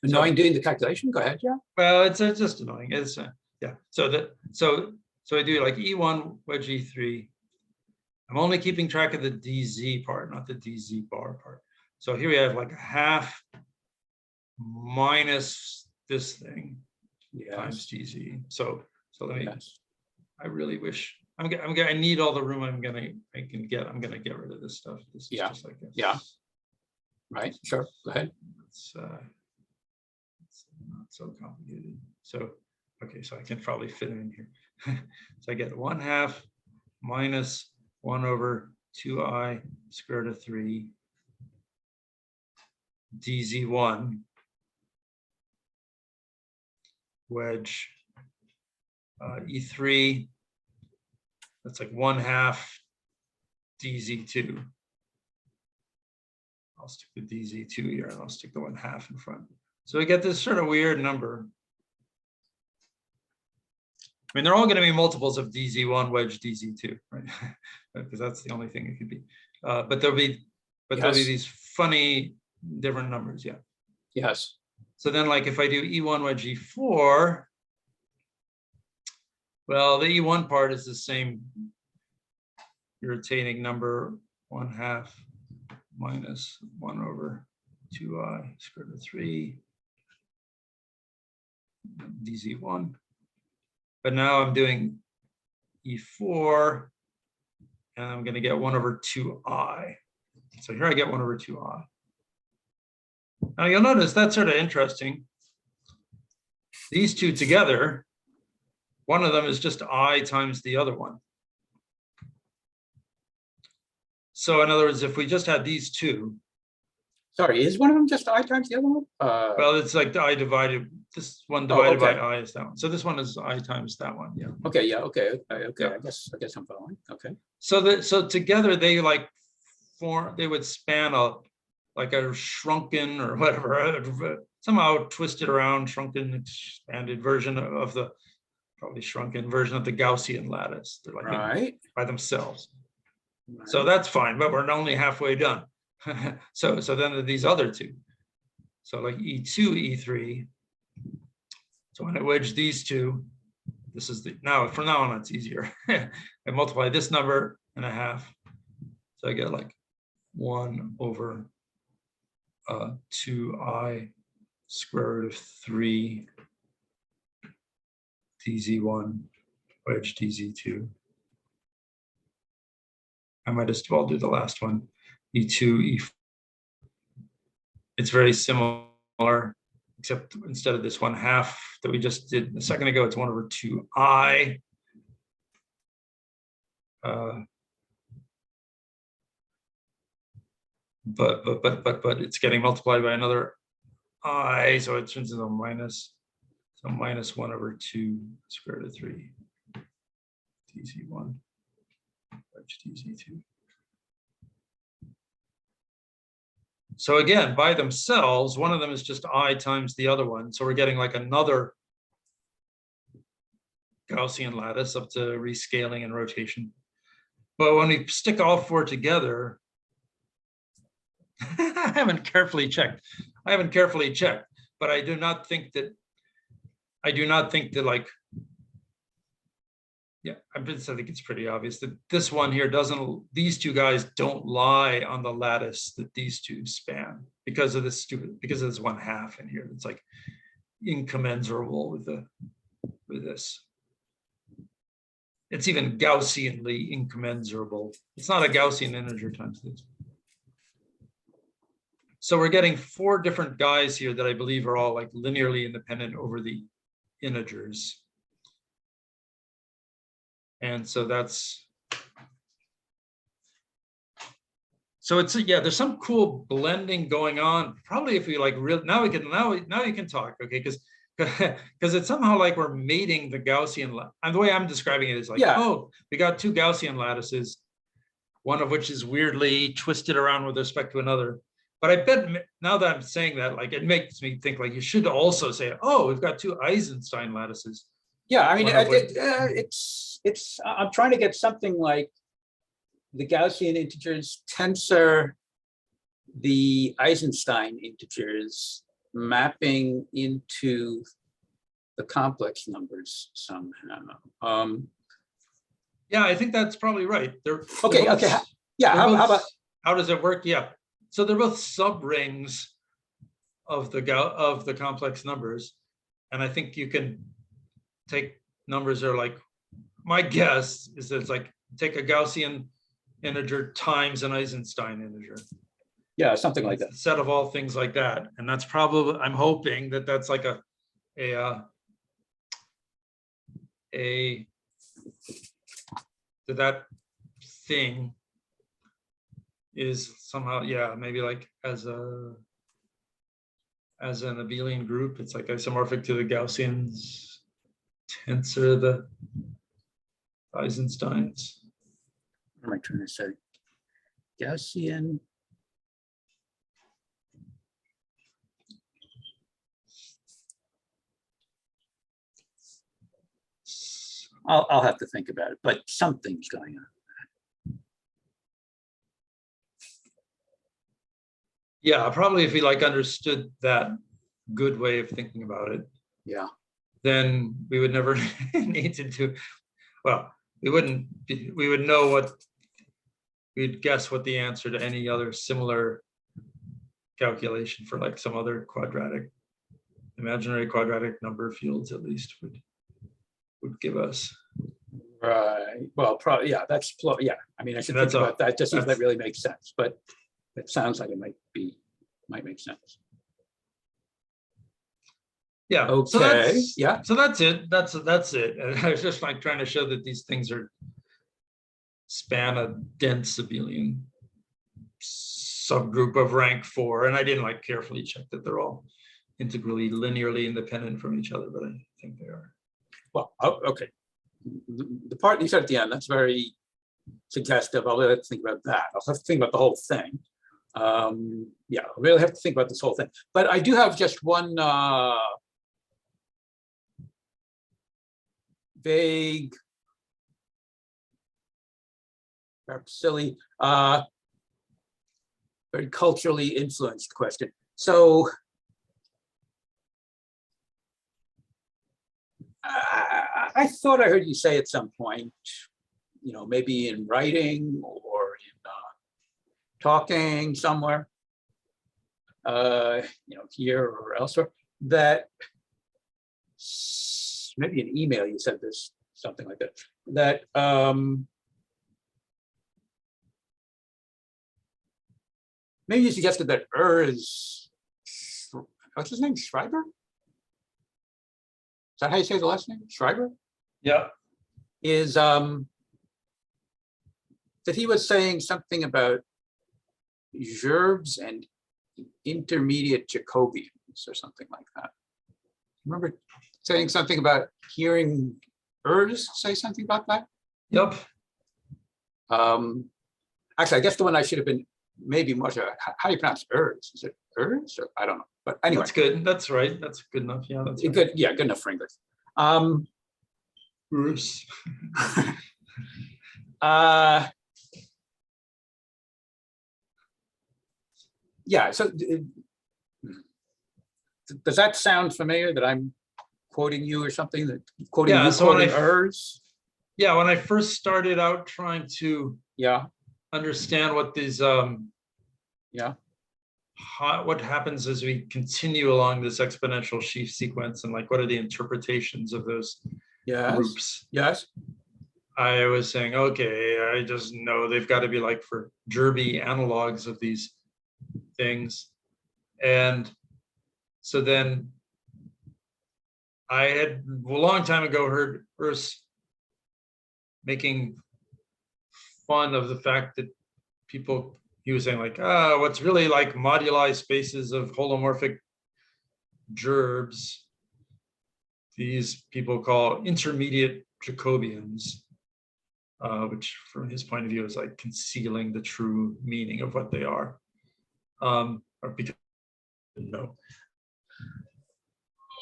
Annoying doing the calculation? Go ahead, yeah. Well, it's just annoying. It's yeah. So I do like E1 wedge E3. I'm only keeping track of the DZ part, not the DZ bar part. So here we have like a half minus this thing times DZ. So let me. I really wish I need all the room I'm gonna get. I'm gonna get rid of this stuff. This is just like this. Yeah. Right. Sure. Go ahead. It's not so complicated. So okay, so I can probably fit it in here. So I get 1/2 minus 1/2i square root of 3 dz1 wedge E3. That's like 1/2 dz2. I'll stick the dz2 here, and I'll stick the 1/2 in front. So we get this sort of weird number. I mean, they're all going to be multiples of dz1 wedge dz2, right? Because that's the only thing it could be. But there'll be these funny different numbers, yeah. Yes. So then, like, if I do E1 wedge E4, well, the E1 part is the same irritating number, 1/2 minus 1/2i square root of 3 dz1. But now I'm doing E4, and I'm going to get 1/2i. So here I get 1/2i. Now you'll notice that's sort of interesting. These two together, one of them is just I times the other one. So in other words, if we just had these two, Sorry, is one of them just I times the other one? well, it's like I divided, this one divided by okay. I is that one. So this one is I times that one, yeah. Okay, yeah, okay. Yeah. I guess I'm following. Okay. So together they like form, they would span a, like a shrunken or whatever, somehow twisted around, shrunken, expanded version of the, probably shrunken version of the Gaussian lattice. They're like Right. by themselves. Right. So that's fine, but we're only halfway done. so then there are these other two. So like E2, E3. So when I wedge these two, this is the, now from now on it's easier. I multiply this number and a half. So I get like 1 over 2I square root of 3 dz1 wedge dz2. I might as well do the last one. E2, E4. It's very similar, except instead of this 1/2 that we just did a second ago, it's 1 over 2I. But it's getting multiplied by another I, so it turns into a minus. So minus 1 over 2 square root of 3 dz1 wedge dz2. So again, by themselves, one of them is just I times the other one. So we're getting like another Gaussian lattice up to rescaling and rotation. But when we stick all four together, I haven't carefully checked, but I do not think that like, yeah, I think it's pretty obvious that this one here doesn't, these two guys don't lie on the lattice that these two span because of this stupid, because of this 1/2 in here. It's like incommensurable with this. It's even Gaussianly incommensurable. It's not a Gaussian integer times this. So we're getting 4 different guys here that I believe are all like linearly independent over the integers. And so that's, so it's, yeah, there's some cool blending going on. Probably if we like real, now you can talk, okay? Because it's somehow like we're mating the Gaussian, and the way I'm describing it is like, yeah. Oh, we got 2 Gaussian lattices, one of which is weirdly twisted around with respect to another. But I bet now that I'm saying that, like, it makes me think like you should also say, oh, we've got 2 Eisenstein lattices. Yeah, I mean, it's I'm trying to get something like the Gaussian integers tensor the Eisenstein integers mapping into the complex numbers somehow. Yeah, I think that's probably right. Okay. Yeah, how about, how does it work? Yeah, so they're both subrings of the complex numbers, and I think you can take numbers that are like, my guess is that it's like take a Gaussian integer times an Eisenstein integer. Yeah, something like that. Set of all things like that, and that's probably, I'm hoping that that's like that thing is somehow, yeah, maybe like as an abelian group, it's like isomorphic to the Gaussians tensor the Eisensteins. What am I trying to say? Gaussian. I'll have to think about it, but something's going on. Yeah, probably if we like understood that good way of thinking about it. Yeah. Then we would never need to do, well, we would know what, we'd guess what the answer to any other similar calculation for like some other quadratic, imaginary quadratic number fields at least would give us. Right. Well, probably, yeah, that's, yeah. I mean, I should think about that just see if that really makes sense, but it sounds like it might make sense. Yeah. Okay. So that's, yeah. So that's it. That's it. And I was just like trying to show that these things span a dense abelian subgroup of rank 4, and I didn't like carefully check that they're all integrally linearly independent from each other, but I think they are. Well, okay. The part you said at the end, that's very suggestive. I'll really have to think about that. I'll have to think about the whole thing. Yeah, I'll really have to think about this whole thing. But I do have just one vague, perhaps silly, very culturally influenced question. So I thought I heard you say at some point, you know, maybe in writing or in talking somewhere, you know, here or elsewhere, that maybe an email you said this, something like that, that maybe you suggested that what's his name, Schreiber? Is that how you say the last name? Schreiber? Yeah. Is that he was saying something about gerbes and intermediate Jacobians or something like that. Remember saying something about hearing say something about that? Yep. Actually, I guess the one I should have been maybe more sure. How do you pronounce Is it or I don't know. But anyway. That's good. That's right. That's good enough. Yeah, that's right. Good. Yeah, good enough for English. Bruce. Yeah, so does that sound familiar that I'm quoting you or something, that quoting Yeah, you so quoting yeah, when I first started out trying to understand what these what happens as we continue along this exponential sheaf sequence, and like what are the interpretations of those groups. Yes. I was saying, okay, I just know they've got to be like for Derby analogs of these things. And so then I had a long time ago heard Urs making fun of the fact that he was saying like, what's really like moduli spaces of holomorphic gerbes, these people call intermediate Jacobians, which from his point of view is like concealing the true meaning of what they are. Or because no.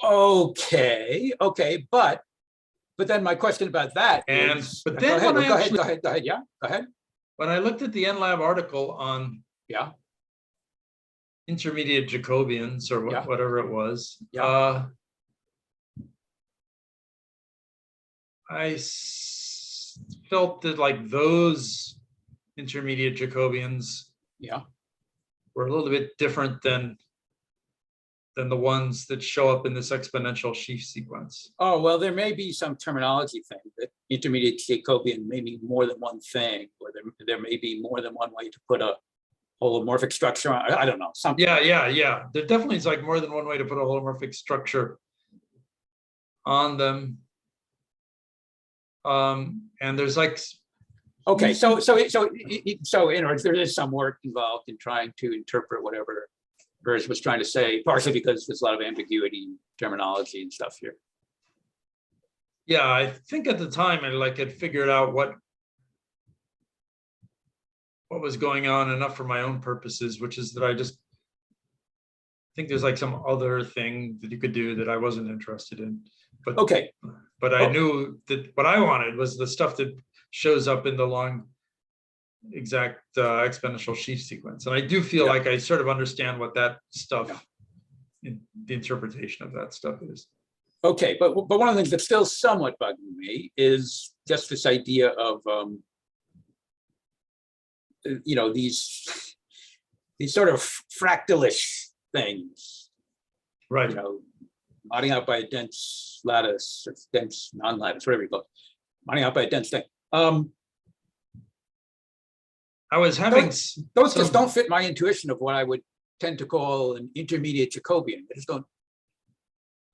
Okay, but then my question about that is, but then go ahead, yeah, go ahead. When I looked at the NLab article on intermediate Jacobians or whatever it was, I felt that like those intermediate Jacobians were a little bit different than the ones that show up in this exponential sheaf sequence. Oh, well, there may be some terminology thing that intermediate Jacobian may mean more than one thing, or there may be more than one way to put a holomorphic structure on. I don't know. Something. Yeah. There definitely is like more than one way to put a holomorphic structure on them. And there's like. Okay, so in other words, there is some work involved in trying to interpret whatever Baez was trying to say, partially because there's a lot of ambiguity in terminology and stuff here. Yeah, I think at the time I had figured out what was going on enough for my own purposes, which is that I just think there's like some other thing that you could do that I wasn't interested in. But I knew that what I wanted was the stuff that shows up in the long exact exponential sheaf sequence. And I do feel like I sort of understand what that stuff, the interpretation of that stuff is. Okay, but one of the things that's still somewhat bugging me is just this idea of, these sort of fractalish things. Right. Modding out by a dense lattice, or dense non-lattice, whatever you call it. Modding out by a dense thing. I was having those just don't fit my intuition of what I would tend to call an intermediate Jacobian. I just don't.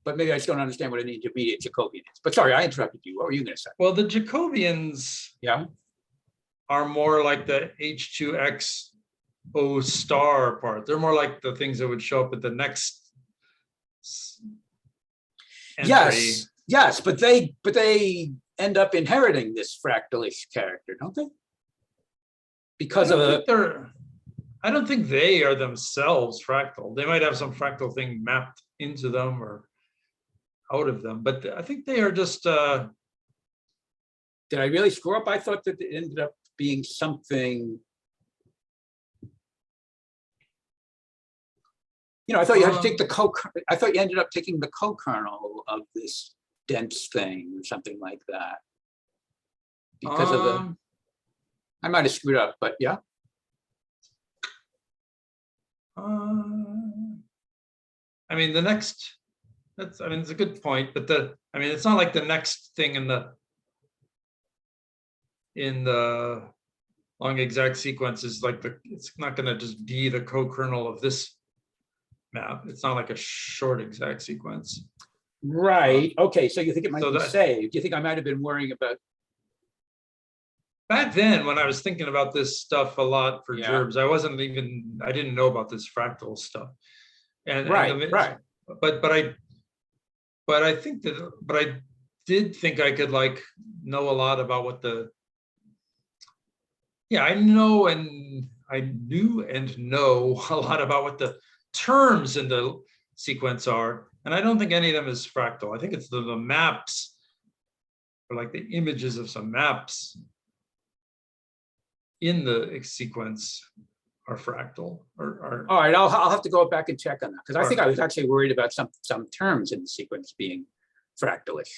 But maybe I just don't understand what an intermediate Jacobian is. But sorry, I interrupted you. What were you going to say? Well, the Jacobians are more like the H2X O star part. They're more like the things that would show up at the next entry. Yes, but they end up inheriting this fractalish character, don't they? Because of I don't think they are themselves fractal. They might have some fractal thing mapped into them or out of them, but I think they are just. Did I really screw up? I thought that it ended up being something. I thought you had to take I thought you ended up taking the co-kernel of this dense thing or something like that. Because of the. I might have screwed up, but yeah. I mean, the next. It's a good point, but it's not like the next thing in the long exact sequence is like it's not going to just be the co-kernel of this map. It's not like a short exact sequence. Right. Okay. So you think it might be saved? Do you think I might have been worrying about? Back then, when I was thinking about this stuff a lot for gerbs, I didn't know about this fractal stuff. Right. But I did think I could know a lot about what I knew and know a lot about what the terms in the sequence are. And I don't think any of them is fractal. I think it's the maps, or like the images of some maps in the sequence are fractal. All right, I'll have to go back and check on that, because I think I was actually worried about some terms in the sequence being fractalish.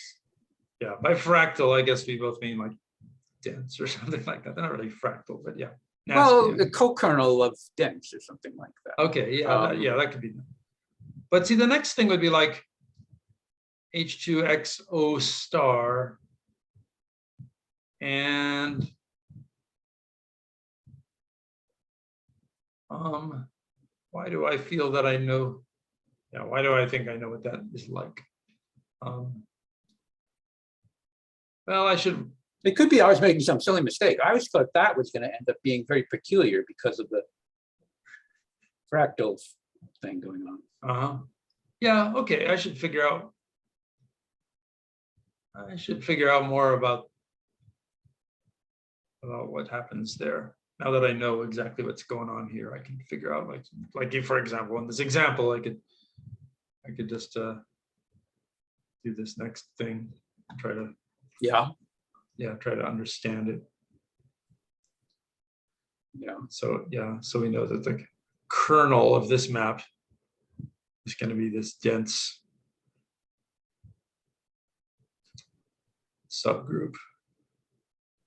Yeah, by fractal, I guess we both mean like dense or something like that. They're not really fractal, but yeah. Well, the co-kernel of dense or something like that. Okay, yeah, that could be. But see, the next thing would be like H2XO star and why do I feel that I know? Yeah, why do I think I know what that is like? Well, I should. It could be I was making some silly mistake. I always thought that was going to end up being very peculiar because of the fractal thing going on. Yeah, okay, I should figure out more about what happens there. Now that I know exactly what's going on here, I can figure out like for example, in this example, I could just do this next thing, try to try to understand it. So we know that the kernel of this map is going to be this dense subgroup.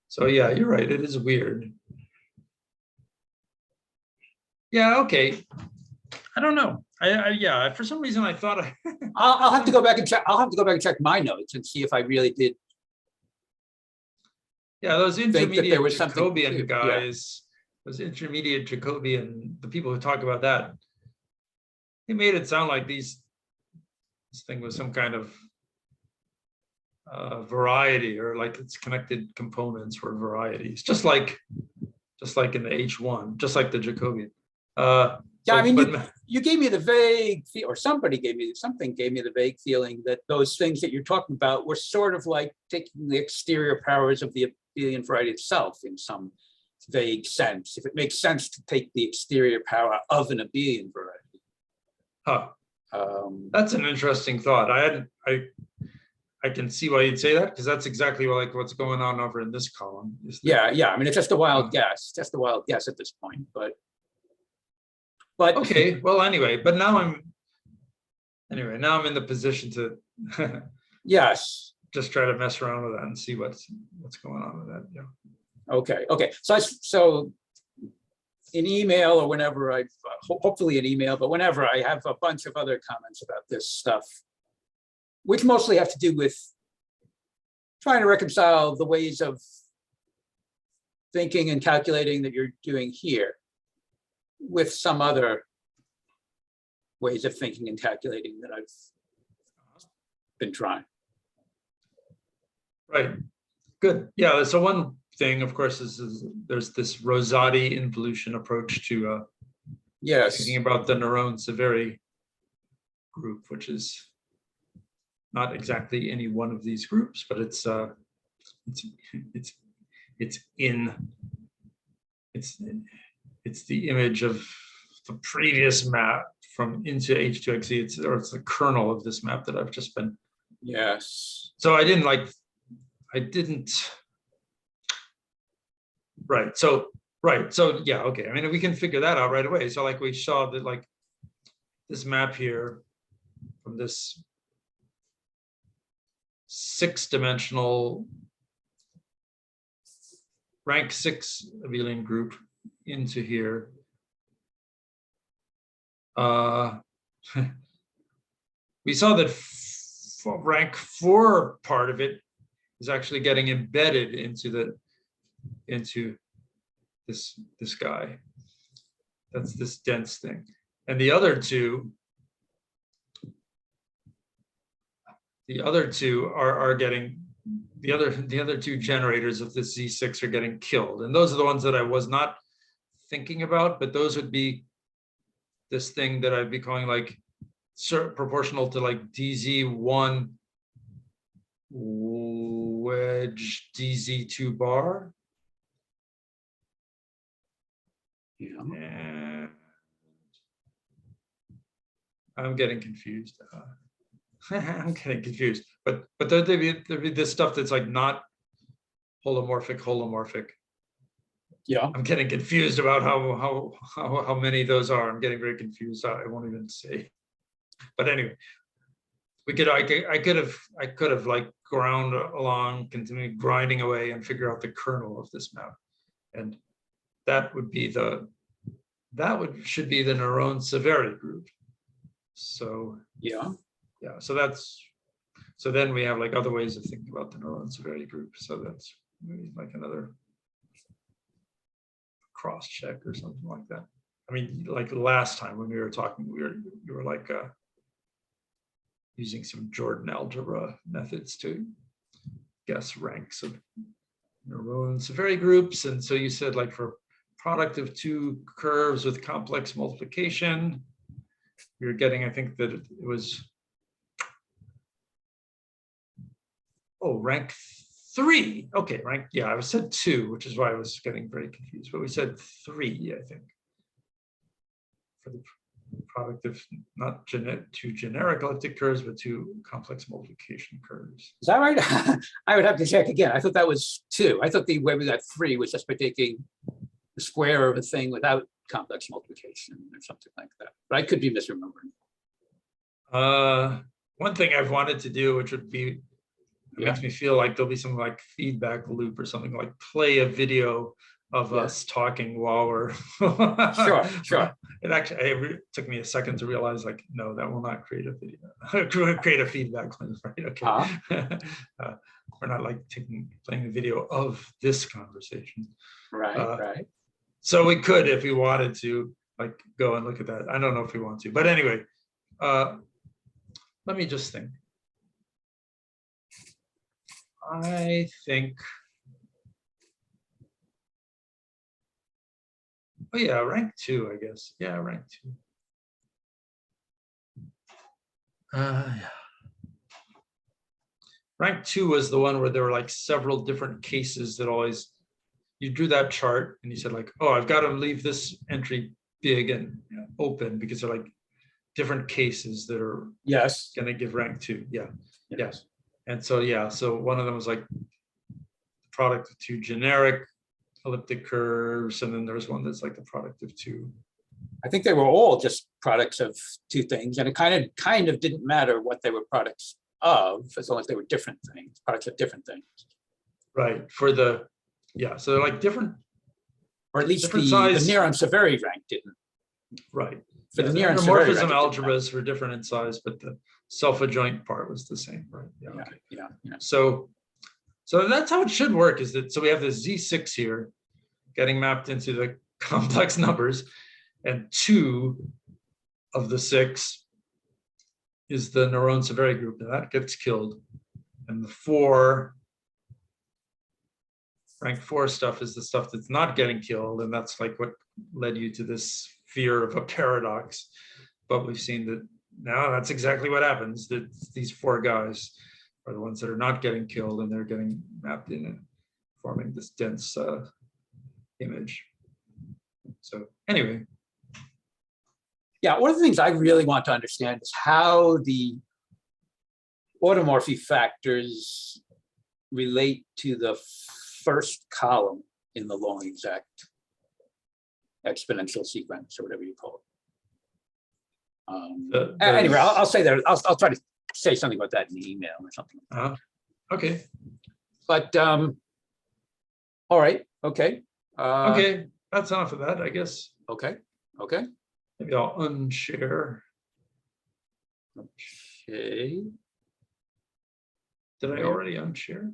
So yeah, you're right, it is weird. Yeah, okay. I don't know. I for some reason I thought I'll have to go back and check. I'll have to go back and check my notes and see if I really did. Yeah, those intermediate Jacobian guys, those intermediate Jacobian, the people who talk about that, they made it sound like this thing was some kind of variety, or like its connected components were varieties, just like in the H1, just like the Jacobian. You gave me the vague, or somebody gave me the vague feeling that those things that you're talking about were sort of like taking the exterior powers of the abelian variety itself in some vague sense, if it makes sense to take the exterior power of an abelian variety. That's an interesting thought. I can see why you'd say that, because that's exactly like what's going on over in this column. I mean, it's just a wild guess, at this point, but okay, well, anyway, but now I'm in the position to just try to mess around with that and see what's going on with that. Yeah. Okay. So in email, or whenever hopefully an email, but whenever I have a bunch of other comments about this stuff, which mostly have to do with trying to reconcile the ways of thinking and calculating that you're doing here with some other ways of thinking and calculating that I've been trying. Right. Good. Yeah. So one thing, of course, is there's this Rosati involution approach to Yes. thinking about the Nerone Severi group, which is not exactly any one of these groups, but it's the image of the previous map from into H2XE. It's the kernel of this map that I've just been. Yes. So I didn't. Right. So yeah. Okay. I mean, we can figure that out right away. So like we saw that like this map here from this 6-dimensional rank 6 abelian group into here. We saw that rank 4 part of it is actually getting embedded into this guy. That's this dense thing. And the other two are getting, the other two generators of this Z6 are getting killed. And those are the ones that I was not thinking about, but those would be this thing that I'd be calling like proportional to like DZ1 wedge DZ2 bar. Yeah. And I'm getting confused. I'm getting confused. But there'd be this stuff that's like not holomorphic. Yeah. I'm getting confused about how many those are. I'm getting very confused. I won't even say. But anyway, I could have like ground along, continue grinding away and figure out the kernel of this map. And that would be should be the Nerone Severi group. So yeah. So then we have like other ways of thinking about the Nerone Severi group. So that's maybe like another cross check or something like that. I mean, like last time when we were talking, we were like using some Jordan algebra methods to guess ranks of Nerone Severi groups. And so you said like for product of two curves with complex multiplication, we were getting, I think that it was, rank 3. Okay, I said 2, which is why I was getting very confused, but we said 3, I think, for the product of not two generic elliptic curves, but two complex multiplication curves. Is that right? I would have to check again. I thought that was 2. I thought the way we got 3 was just by taking the square of a thing without complex multiplication or something like that. But I could be misremembering. One thing I've wanted to do, which would be, makes me feel like there'll be some like feedback loop or something, like play a video of us talking while we're Sure. It took me a second to realize, like, no, that will not create a video. Create a feedback loop, right? Okay. We're not like playing a video of this conversation. Right. So we could, if we wanted to, like go and look at that. I don't know if we want to, but anyway, let me just think. I think, rank 2, I guess. Yeah, rank 2. Rank 2 was the one where there were like several different cases that always, you drew that chart and you said like, oh, I've got to leave this entry big and open because they're like different cases that are going to give rank 2. Yes. And so, so one of them was like product of two generic elliptic curves, and then there was one that's like the product of two. I think they were all just products of two things, and it kind of didn't matter what they were products of, as long as they were different things, products of different things. Right. For the, so they're like different, or at least the Nerone Severi rank didn't. Right. For the Nerone Severi rank, algebras were different in size, but the self-adjoint part was the same, right? Yeah. So that's how it should work, is that, so we have this Z6 here getting mapped into the complex numbers, and 2 of the 6 is the Nerone Severi group, and that gets killed. And the 4 rank 4 stuff is the stuff that's not getting killed, and that's like what led you to this fear of a paradox. But we've seen that now that's exactly what happens, that these 4 guys are the ones that are not getting killed, and they're getting mapped in and forming this dense image. So anyway. Yeah, one of the things I really want to understand is how the automorphy factors relate to the first column in the long exact exponential sequence, or whatever you call it. Anyway, I'll say that. I'll try to say something about that in the email or something. Okay. But all right. Okay. Okay, that's enough of that, I guess. Okay. Maybe I'll unshare. Okay. Did I already unshare?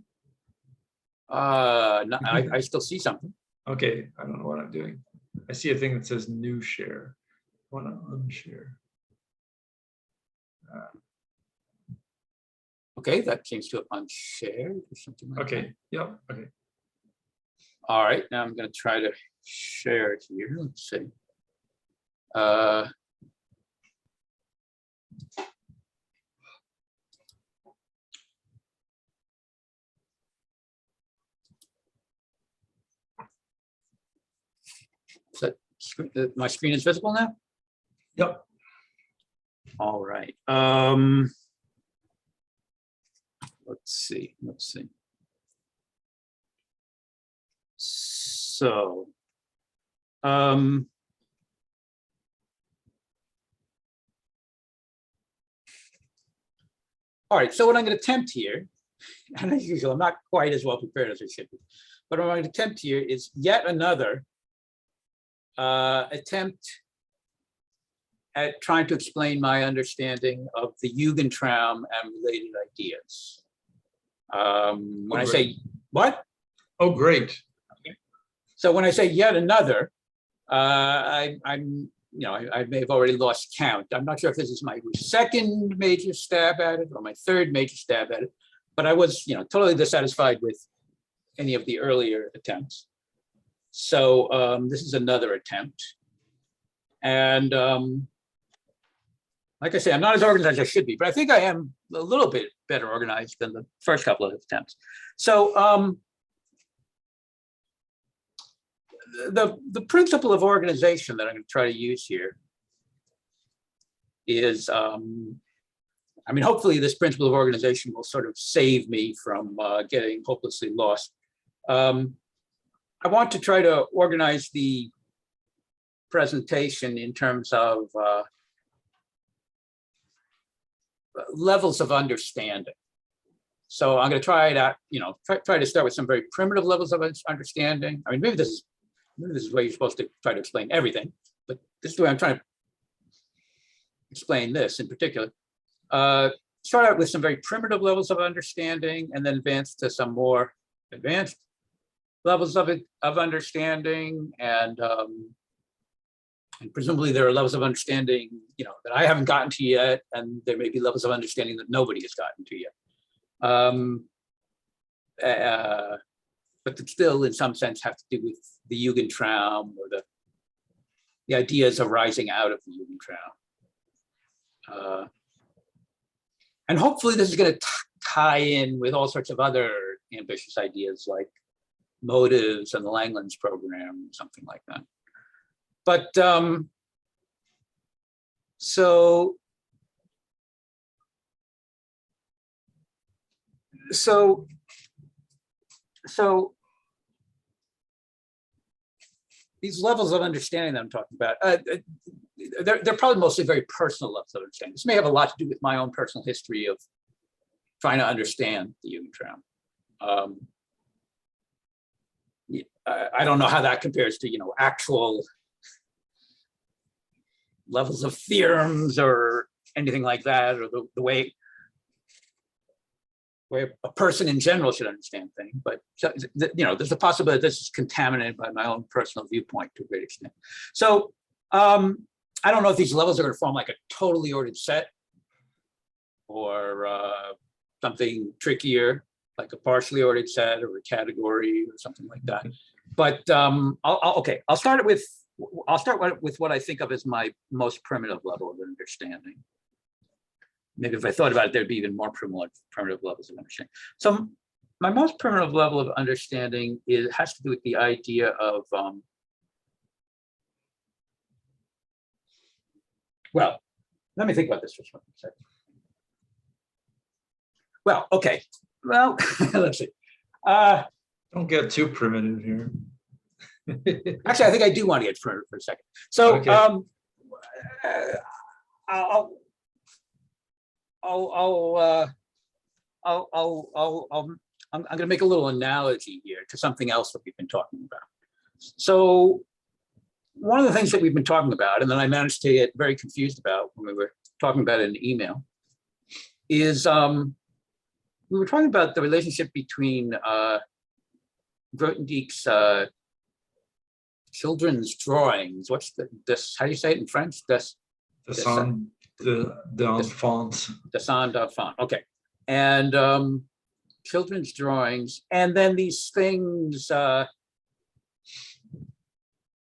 No, I still see something. Okay, I don't know what I'm doing. I see a thing that says new share. I want to unshare. Okay, that seems to have unshared or something like that. Okay, yep, okay. All right, now I'm going to try to share it here. Let's see. Is that my screen is visible now? Yep. All right. Let's see. So, all right, so what I'm going to attempt here, and as usual, I'm not quite as well prepared as I should be, but what I'm going to attempt here is yet another attempt at trying to explain my understanding of the Jugendtraum and related ideas. When I say, what? Oh, great. Okay. So when I say yet another, I may have already lost count. I'm not sure if this is my second major stab at it or my third major stab at it, but I was, totally dissatisfied with any of the earlier attempts. So this is another attempt. And like I say, I'm not as organized as I should be, but I think I am a little bit better organized than the first couple of attempts. So the principle of organization that I'm going to try to use here is, hopefully this principle of organization will sort of save me from getting hopelessly lost. I want to try to organize the presentation in terms of levels of understanding. So I'm going to try it out, try to start with some very primitive levels of understanding. Maybe this is where you're supposed to try to explain everything, but this is the way I'm trying to explain this in particular. Start out with some very primitive levels of understanding and then advance to some more advanced levels of understanding, and presumably there are levels of understanding, that I haven't gotten to yet, and there may be levels of understanding that nobody has gotten to yet. But that still, in some sense, have to do with the Jugendtraum or the ideas arising out of the Jugendtraum. And hopefully this is going to tie in with all sorts of other ambitious ideas like motives and the Langlands program, something like that. But so these levels of understanding that I'm talking about, they're probably mostly very personal levels of understanding. This may have a lot to do with my own personal history of trying to understand the Jugendtraum. I don't know how that compares to, actual levels of theorems or anything like that, or the way a person in general should understand things. But there's a possibility this is contaminated by my own personal viewpoint to a great extent. So I don't know if these levels are going to form like a totally ordered set or something trickier. like a partially ordered set or a category or something like that. But okay, I'll start with what I think of as my most primitive level of understanding. Maybe if I thought about it, there'd be even more primitive levels of understanding. So my most primitive level of understanding has to do with the idea of well, let me think about this for a second. Well, okay. Well, let's see. Don't get too primitive here. Actually, I think I do want to get primitive for a second. So Okay. I'm going to make a little analogy here to something else that we've been talking about. So one of the things that we've been talking about, and then I managed to get very confused about when we were talking about it in the email, is we were talking about the relationship between Grothendieck's children's drawings. What's this? How do you say it in French? Dessin d'enfant. Dessin d'enfant. Okay, and children's drawings, and then these things.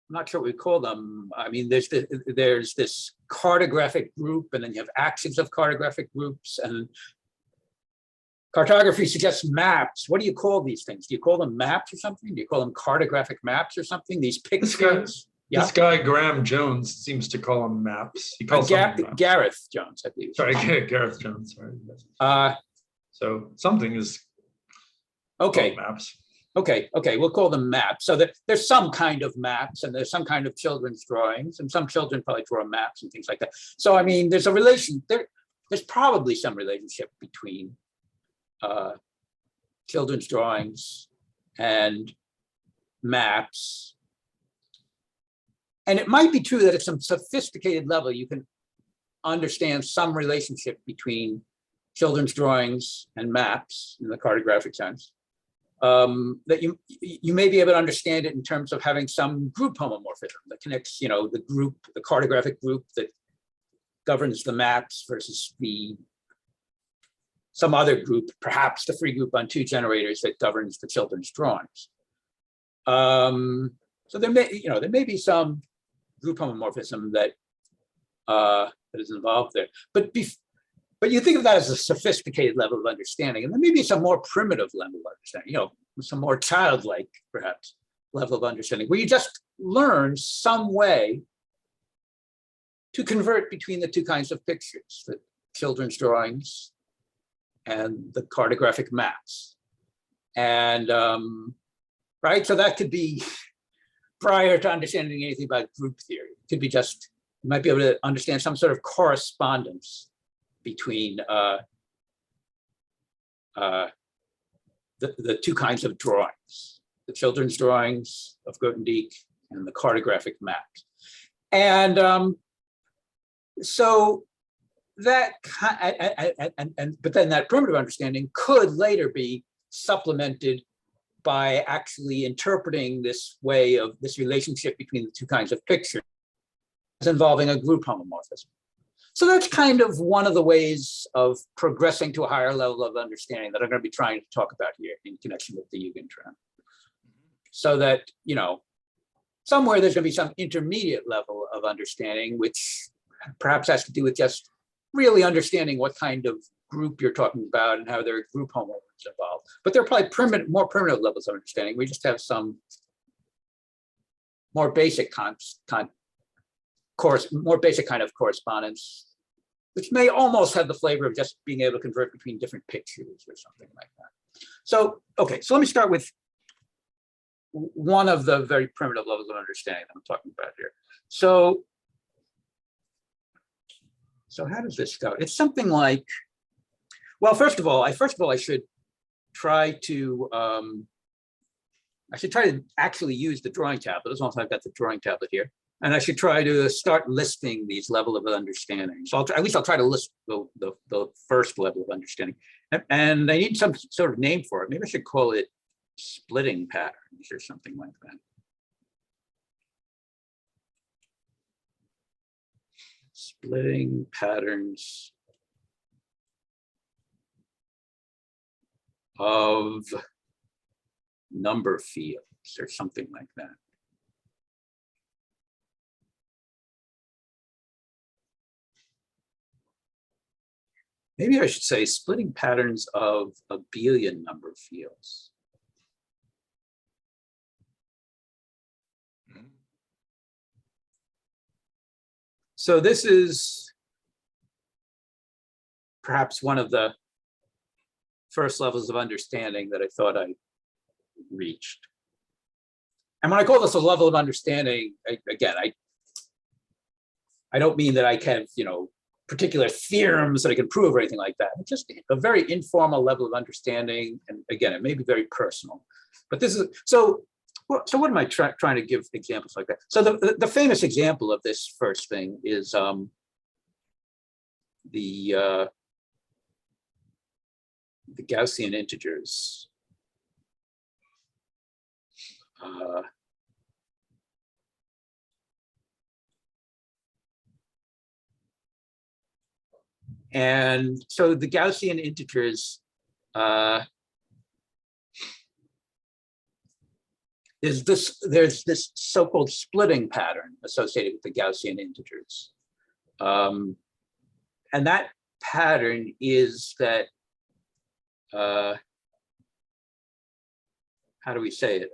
I'm not sure what we call them. I mean, there's this cartographic group, and then you have actions of cartographic groups, and cartography suggests maps. What do you call these things? Do you call them maps or something? Do you call them cartographic maps or something? These pictures. This guy Graham Jones seems to call them maps. He calls them maps. Gareth Jones, I believe. Sorry, Gareth Jones. Sorry. So something is okay. Maps. Okay, we'll call them maps. So there's some kind of maps, and there's some kind of children's drawings, and some children probably draw maps and things like that. So I mean, there's a relation. There's probably some relationship between children's drawings and maps. And it might be true that at some sophisticated level, you can understand some relationship between children's drawings and maps in the cartographic sense. That you may be able to understand it in terms of having some group homomorphism that connects, the group, the cartographic group that governs the maps versus some other group, perhaps the free group on two generators that governs the children's drawings. So there may be some group homomorphism that is involved there, but you think of that as a sophisticated level of understanding, and there may be some more primitive level of understanding, some more childlike, perhaps, level of understanding, where you just learn some way to convert between the two kinds of pictures, the children's drawings and the cartographic maps. And right, so that could be prior to understanding anything about group theory. It could be just, you might be able to understand some sort of correspondence between the two kinds of drawings, the children's drawings of Grothendieck and the cartographic maps. And so that, but then that primitive understanding could later be supplemented by actually interpreting this way of this relationship between the two kinds of pictures as involving a group homomorphism. So that's kind of one of the ways of progressing to a higher level of understanding that I'm going to be trying to talk about here in connection with the Jugendtraum. So that, somewhere there's going to be some intermediate level of understanding, which perhaps has to do with just really understanding what kind of group you're talking about and how there are group homomorphisms involved. But there are probably more primitive levels of understanding. We just have some more basic more basic kind of correspondence, which may almost have the flavor of just being able to convert between different pictures or something like that. So, okay, so let me start with one of the very primitive levels of understanding that I'm talking about here. So how does this go? It's something like, well, first of all, I should try to actually use the drawing tablet, as long as I've got the drawing tablet here. And I should try to start listing these levels of understanding. So at least I'll try to list the first level of understanding. And I need some sort of name for it. Maybe I should call it splitting patterns or something like that. Splitting patterns of number fields or something like that. Maybe I should say splitting patterns of abelian number fields. So this is perhaps one of the first levels of understanding that I thought I reached. And when I call this a level of understanding, again, I don't mean that I can, particular theorems that I can prove or anything like that. It's just a very informal level of understanding. And again, it may be very personal, but this is, so what am I trying to give examples like that? So the famous example of this first thing is the Gaussian integers. And so the Gaussian integers, there's this so-called splitting pattern associated with the Gaussian integers. And that pattern is that, how do we say it?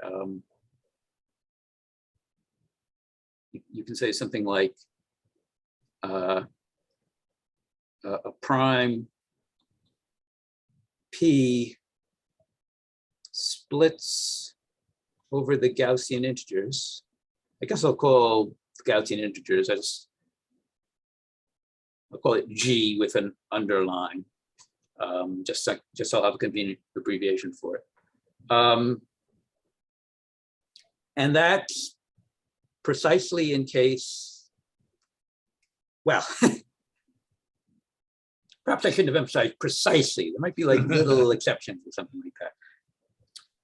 You can say something like a prime P splits over the Gaussian integers. I guess I'll call the Gaussian integers I'll call it G with an underline. Just I'll have a convenient abbreviation for it. And that's precisely in case, well, perhaps I shouldn't have emphasized precisely. There might be like little exceptions or something like that.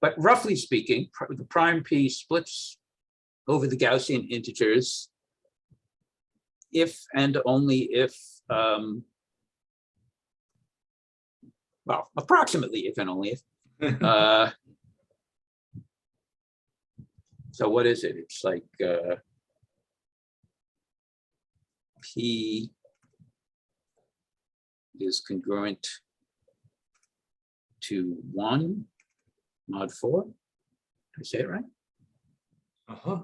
But roughly speaking, the prime P splits over the Gaussian integers if and only if, well, approximately if and only if. So what is it? It's like P is congruent to 1 mod 4. Did I say it right? Uh-huh.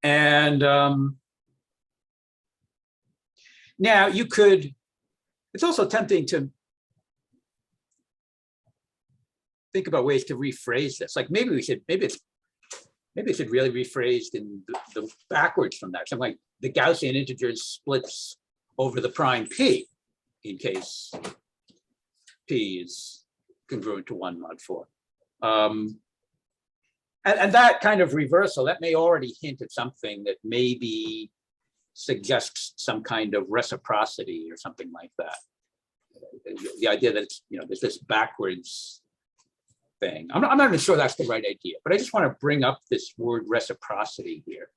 And now you could, it's also tempting to think about ways to rephrase this. Like maybe it's really rephrased in the backwards from that. Something like the Gaussian integers splits over the prime P in case P is congruent to 1 mod 4. And that kind of reversal, that may already hint at something that maybe suggests some kind of reciprocity or something like that. The idea that it's, there's this backwards thing. I'm not even sure that's the right idea, but I just want to bring up this word reciprocity here.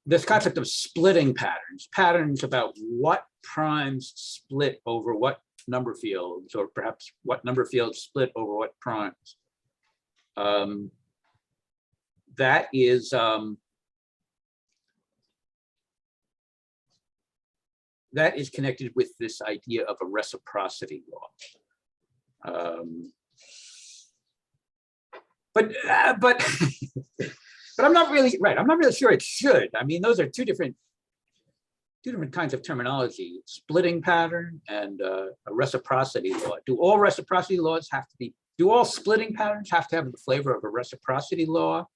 This concept of splitting patterns about what primes split over what number fields, or perhaps what number fields split over what primes. That is connected with this idea of a reciprocity law. But I'm not really right. I'm not really sure it should. I mean, those are two different kinds of terminology: splitting pattern and a reciprocity law. Do all reciprocity laws have to be? Do all splitting patterns have to have the flavor of a reciprocity law?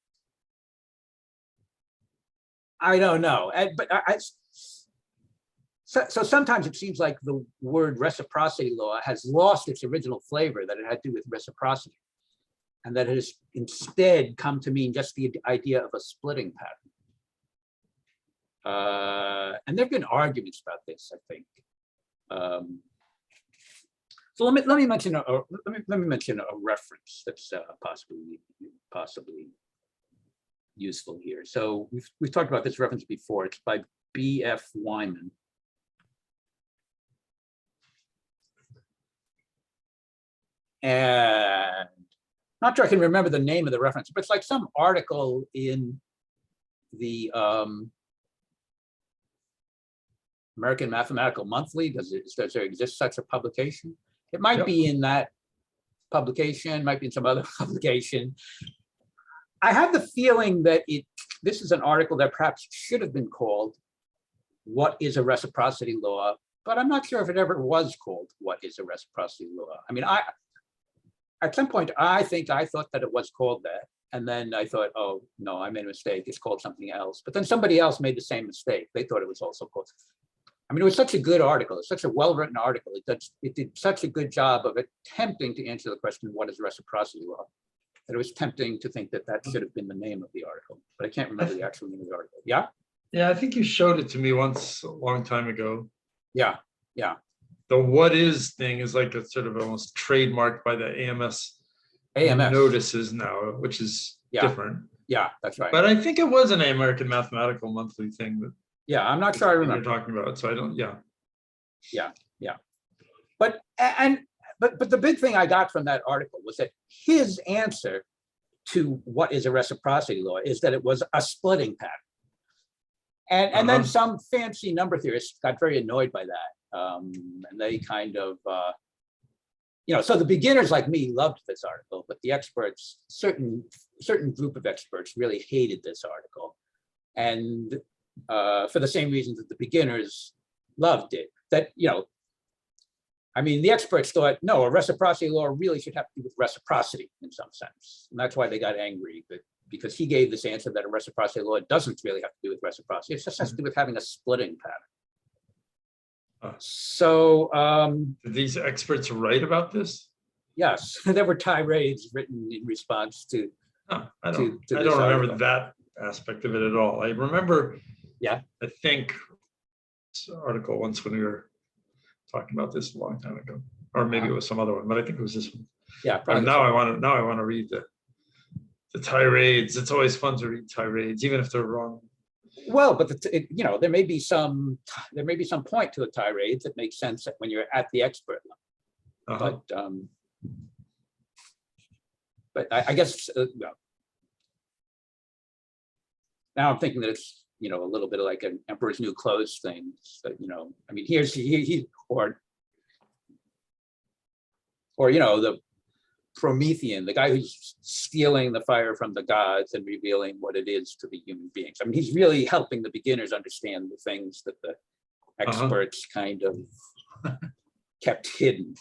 I don't know. So sometimes it seems like the word reciprocity law has lost its original flavor that it had to do with reciprocity, and that it has instead come to mean just the idea of a splitting pattern. And there have been arguments about this, I think. So let me mention a reference that's possibly useful here. So we've talked about this reference before. It's by B.F. Wyman. And not sure I can remember the name of the reference, but it's like some article in the American Mathematical Monthly. Does there exist such a publication? It might be in that publication, might be in some other publication. I have the feeling that this is an article that perhaps should have been called "What is a Reciprocity Law?" But I'm not sure if it ever was called "What is a Reciprocity Law?" I mean, at some point, I thought that it was called that. And then I thought, oh, no, I made a mistake. It's called something else. But then somebody else made the same mistake. They thought it was also called. I mean, it was such a good article. It's such a well-written article. It did such a good job of attempting to answer the question, what is reciprocity law? That it was tempting to think that that should have been the name of the article. But I can't remember the actual name of the article. Yeah? Yeah, I think you showed it to me once a long time ago. Yeah, yeah. The what is thing is like a sort of almost trademarked by the AMS notices now, which is different. Yeah, that's right. But I think it was an American Mathematical Monthly thing that I'm not sure I remember. You're talking about, so I don't, Yeah. But the big thing I got from that article was that his answer to what is a reciprocity law is that it was a splitting pattern. And then some fancy number theorists got very annoyed by that. And they kind of, so the beginners like me loved this article, but the experts, certain group of experts really hated this article. And for the same reasons that the beginners loved it, that, I mean, the experts thought, no, a reciprocity law really should have to do with reciprocity in some sense. And that's why they got angry, but because he gave this answer that a reciprocity law doesn't really have to do with reciprocity. It just has to do with having a splitting pattern. So did these experts write about this? Yes, there were tirades written in response to. I don't remember that aspect of it at all. I remember, I think this article once when we were talking about this a long time ago, or maybe it was some other one, but I think it was this one. Yeah. Now I want to read the tirades. It's always fun to read tirades, even if they're wrong. Well, but there may be some point to a tirade that makes sense when you're at the expert level. But I guess now I'm thinking that it's a little bit of like an Emperor's New Clothes thing. So, I mean, or the Promethean, the guy who's stealing the fire from the gods and revealing what it is to the human beings. I mean, he's really helping the beginners understand the things that the experts kind of kept hidden.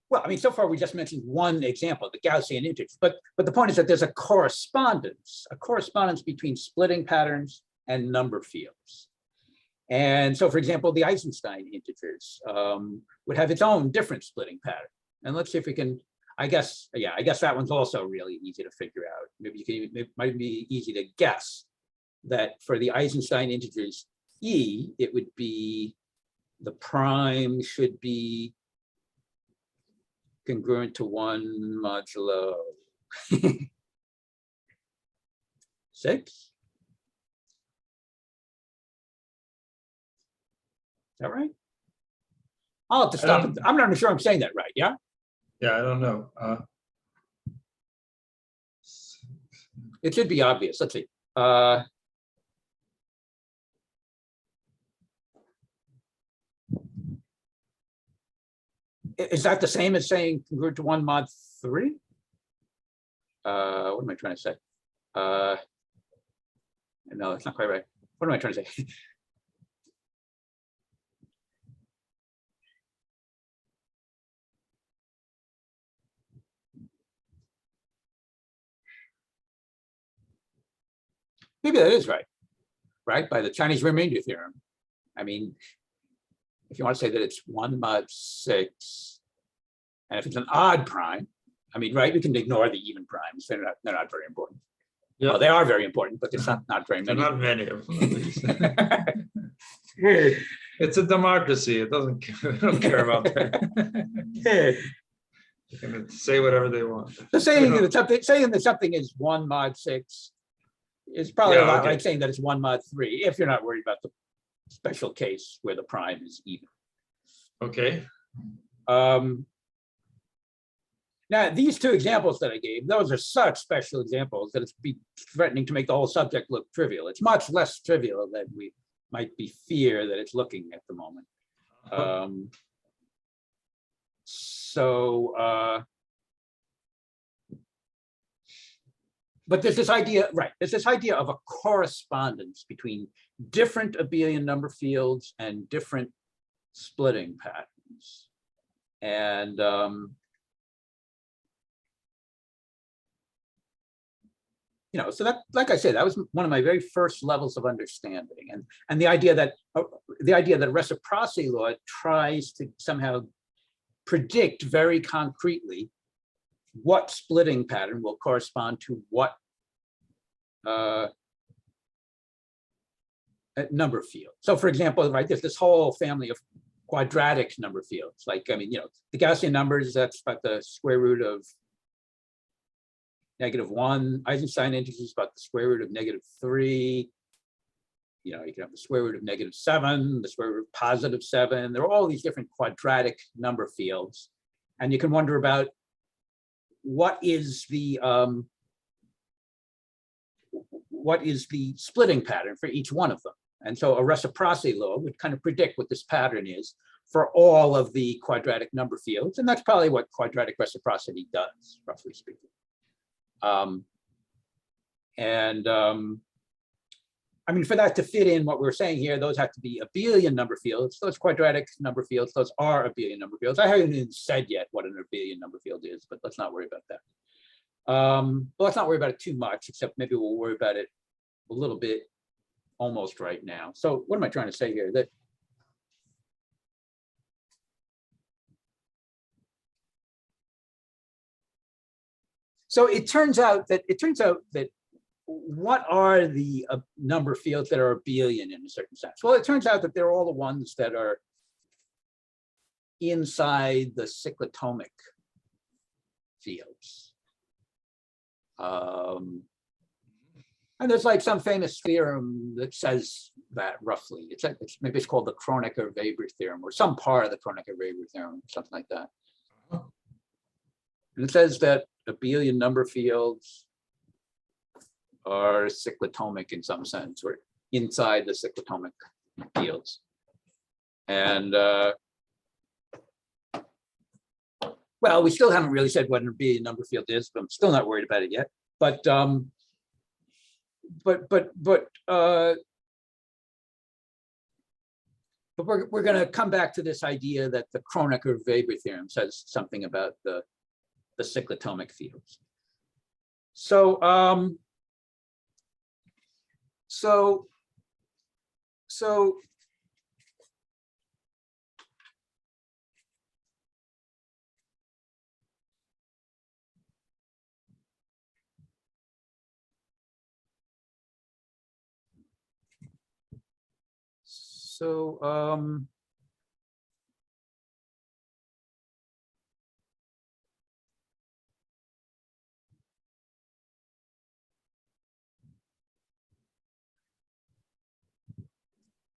Well, I mean, so far we just mentioned one example, the Gaussian integers, but the point is that there's a correspondence between splitting patterns and number fields. And so, for example, the Eisenstein integers would have its own different splitting pattern. And let's see if we can, I guess that one's also really easy to figure out. It might be easy to guess that for the Eisenstein integers E, it would be, the prime should be congruent to 1 modulo 6. Is that right? I'll have to stop. I'm not sure I'm saying that right. Yeah. Yeah, I don't know. It should be obvious. Let's see. Is that the same as saying congruent to 1 mod 3? What am I trying to say? No, it's not quite right. What am I trying to say? Maybe that is right, by the Chinese remainder theorem. I mean, if you want to say that it's 1 mod 6, and if it's an odd prime, I mean, we can ignore the even primes. They're not very important. Yeah, Well, they are very important, but there's not very there are many. not many of them, at least. It's a democracy. It doesn't they don't care about that. They can say whatever they want. So saying that something is 1 mod 6 is probably a Yeah, lot okay. like saying that it's 1 mod 3, if you're not worried about the special case where the prime is even. Okay. Now, these two examples that I gave, those are such special examples that it's be threatening to make the whole subject look trivial. It's much less trivial than we might be fear that it's looking at the moment. But there's this idea, right? There's this idea of a correspondence between different abelian number fields and different splitting patterns. And so that, like I said, that was one of my very first levels of understanding, and the idea that reciprocity law tries to somehow predict very concretely what splitting pattern will correspond to what number field. So, for example, right, there's this whole family of quadratic number fields. Like, I mean, the Gaussian numbers, that's about the square root of -1. Eisenstein integers is about the square root of -3. You can have the square root of -7, the square root of +7. There are all these different quadratic number fields. And you can wonder about what is the splitting pattern for each one of them. And so a reciprocity law would kind of predict what this pattern is for all of the quadratic number fields. And that's probably what quadratic reciprocity does, roughly speaking. I mean, for that to fit in what we're saying here, those have to be abelian number fields. Those quadratic number fields, those are abelian number fields. I haven't even said yet what an abelian number field is, but let's not worry about that. Well, let's not worry about it too much, except maybe we'll worry about it a little bit almost right now. So what am I trying to say here? So it turns out that what are the number fields that are abelian in a certain sense? Well, it turns out that they're all the ones that are inside the cyclotomic fields. And there's like some famous theorem that says that roughly. Maybe it's called the Kronecker-Weber theorem, or some part of the Kronecker-Weber theorem, something like that. And it says that abelian number fields are cyclotomic in some sense, or inside the cyclotomic fields. And well, we still haven't really said what an abelian number field is, but I'm still not worried about it yet. But we're going to come back to this idea that the Kronecker-Weber theorem says something about the cyclotomic fields. So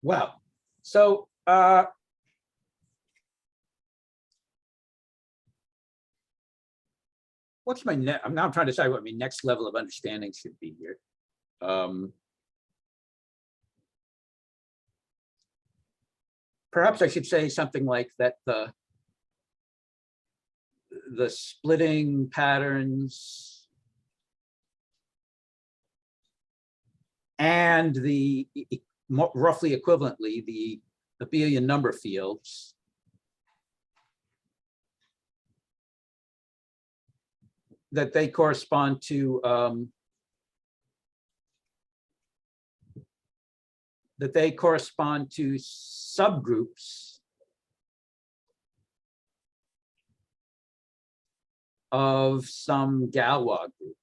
well, so what's my next? I'm trying to decide what my next level of understanding should be here. Perhaps I should say something like that the splitting patterns and the roughly equivalently the abelian number fields that they correspond to subgroups of some Galois group.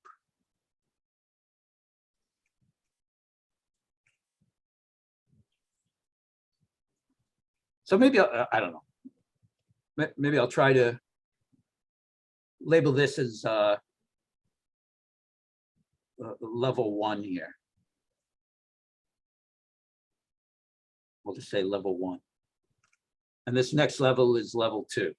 So maybe I don't know. Maybe I'll try to label this as level 1 here. We'll just say level 1. And this next level is level 2.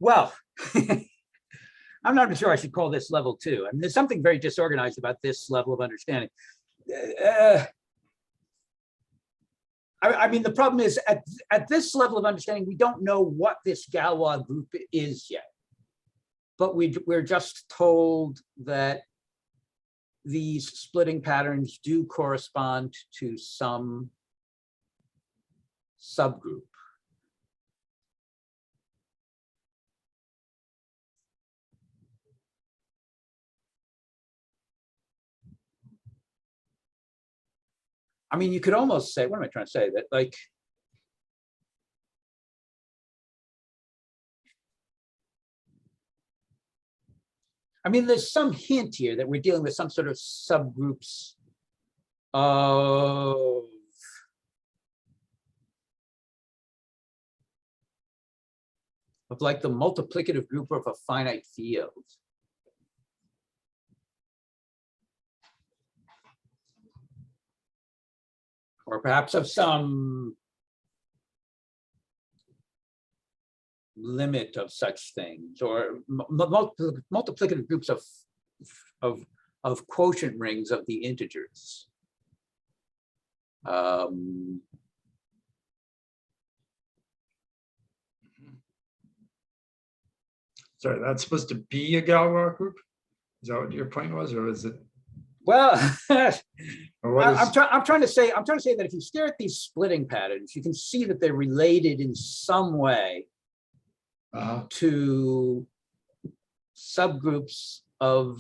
Well, I'm not sure I should call this level 2. I mean, there's something very disorganized about this level of understanding. I mean, the problem is at this level of understanding, we don't know what this Galois group is yet. But we're just told that these splitting patterns do correspond to some subgroup. I mean, you could almost say, what am I trying to say? That like, I mean, there's some hint here that we're dealing with some sort of subgroups of like the multiplicative group of a finite field. Or perhaps of some limit of such things, or multiplicative groups of quotient rings of the integers. Sorry, that's supposed to be a Galois group? Is that what your point was, or is it? Well, Or what is... I'm trying to say that if you stare at these splitting patterns, you can see that they're related in some way to subgroups of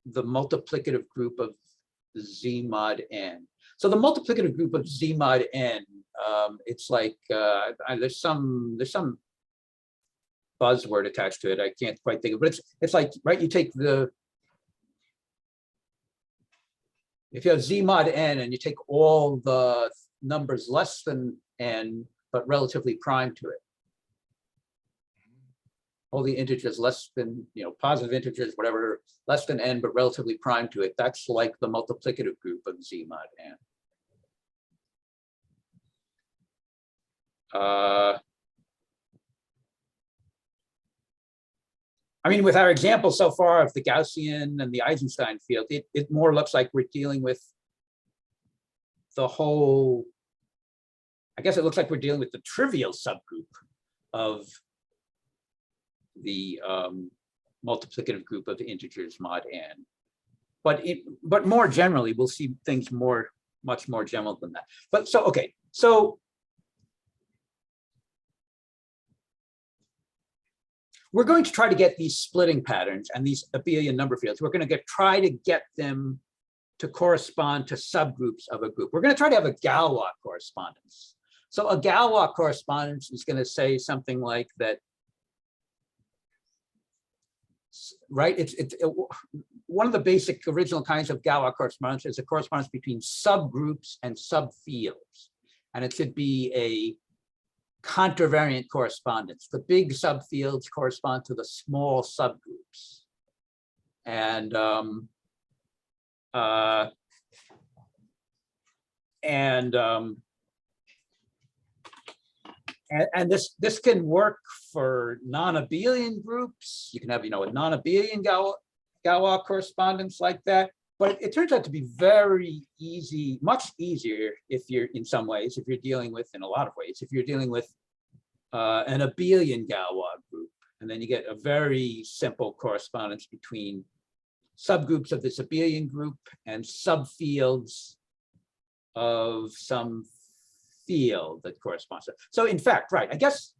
the multiplicative group of Z mod n. So the multiplicative group of Z mod n, it's like there's some buzzword attached to it. I can't quite think of it, but it's like, right, you take if you have Z mod n and you take all the numbers less than n, but relatively prime to it, all the integers less than, positive integers, whatever, less than n, but relatively prime to it, that's like the multiplicative group of Z mod n. I mean, with our example so far of the Gaussian and the Eisenstein field, it more looks like we're dealing with the whole, I guess it looks like we're dealing with the trivial subgroup of the multiplicative group of integers mod n. But more generally, we'll see things much more general than that. But so, okay, so we're going to try to get these splitting patterns and these abelian number fields. We're going to try to get them to correspond to subgroups of a group. We're going to try to have a Galois correspondence. So a Galois correspondence is going to say something like that, right? It's one of the basic original kinds of Galois correspondence is a correspondence between subgroups and subfields. And it should be a contravariant correspondence. The big subfields correspond to the small subgroups. And this can work for non-abelian groups. You can have, a non-abelian Galois correspondence like that. But it turns out to be very easy, much easier if you're, in some ways, if you're dealing with, in a lot of ways, if you're dealing with an abelian Galois group. And then you get a very simple correspondence between subgroups of this abelian group and subfields of some field that corresponds to. So in fact, right, I guess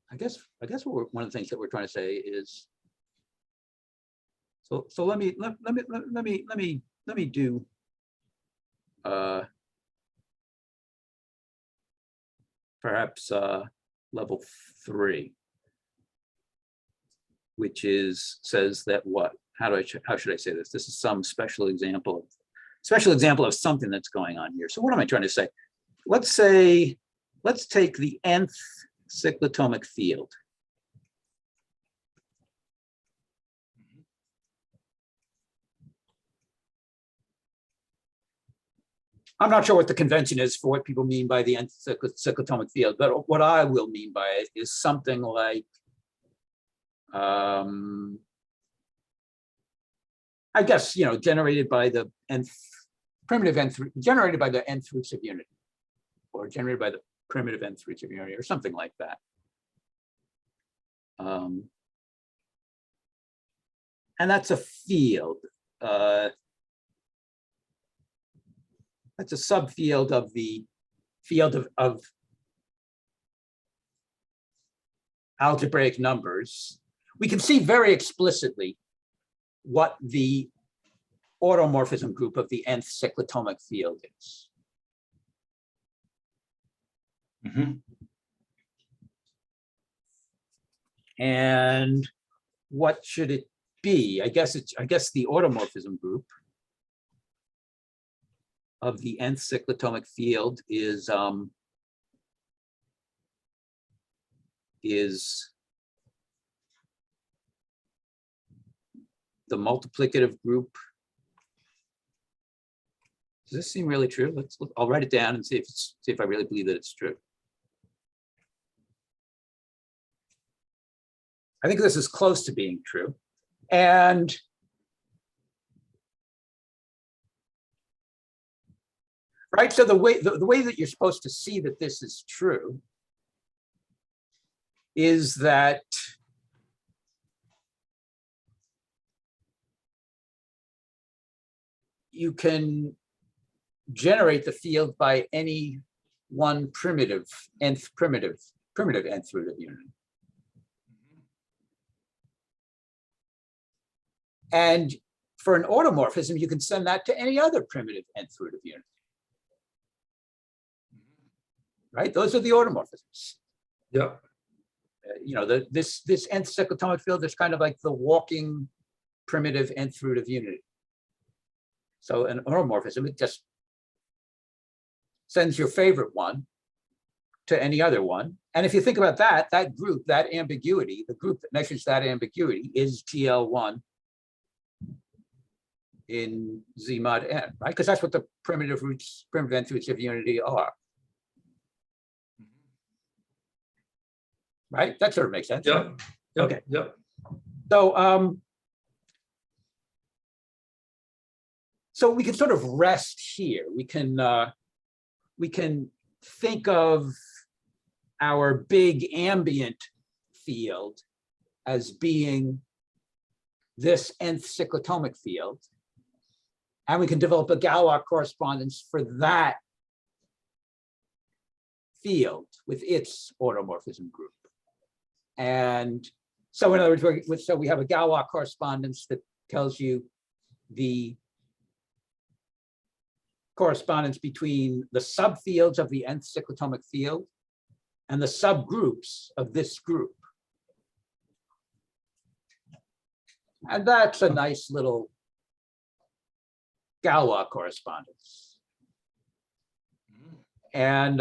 one of the things that we're trying to say is, so let me do perhaps level 3, which says that what? How should I say this? This is some special example of something that's going on here. So what am I trying to say? Let's take the nth cyclotomic field. I'm not sure what the convention is for what people mean by the nth cyclotomic field, but what I will mean by it is something like, I guess, generated by the primitive nth, generated by the nth roots of unity, or generated by the primitive nth roots of unity, or something like that. And that's a field. That's a subfield of the field of algebraic numbers. We can see very explicitly what the automorphism group of the nth cyclotomic field is. Mm-hmm. And what should it be? I guess the automorphism group of the nth cyclotomic field is the multiplicative group. Does this seem really true? Let's look. I'll write it down and see if I really believe that it's true. I think this is close to being true. And right, so the way that you're supposed to see that this is true is that you can generate the field by any one primitive nth root of unity. And for an automorphism, you can send that to any other primitive nth root of unity. Right? Those are the automorphisms. Yeah. This nth cyclotomic field is kind of like the walking primitive nth root of unity. So an automorphism, it just sends your favorite one to any other one. And if you think about that group, that ambiguity, the group that measures that ambiguity is GL1 in Z mod n, right? Because that's what the primitive nth roots of unity are. Right? That sort of makes sense. Yeah. Yep. Okay. Yep. So we can sort of rest here. We can think of our big ambient field as being this nth cyclotomic field, and we can develop a Galois correspondence for that field with its automorphism group. And so in other words, so we have a Galois correspondence that tells you the correspondence between the subfields of the nth cyclotomic field and the subgroups of this group. And that's a nice little Galois correspondence. And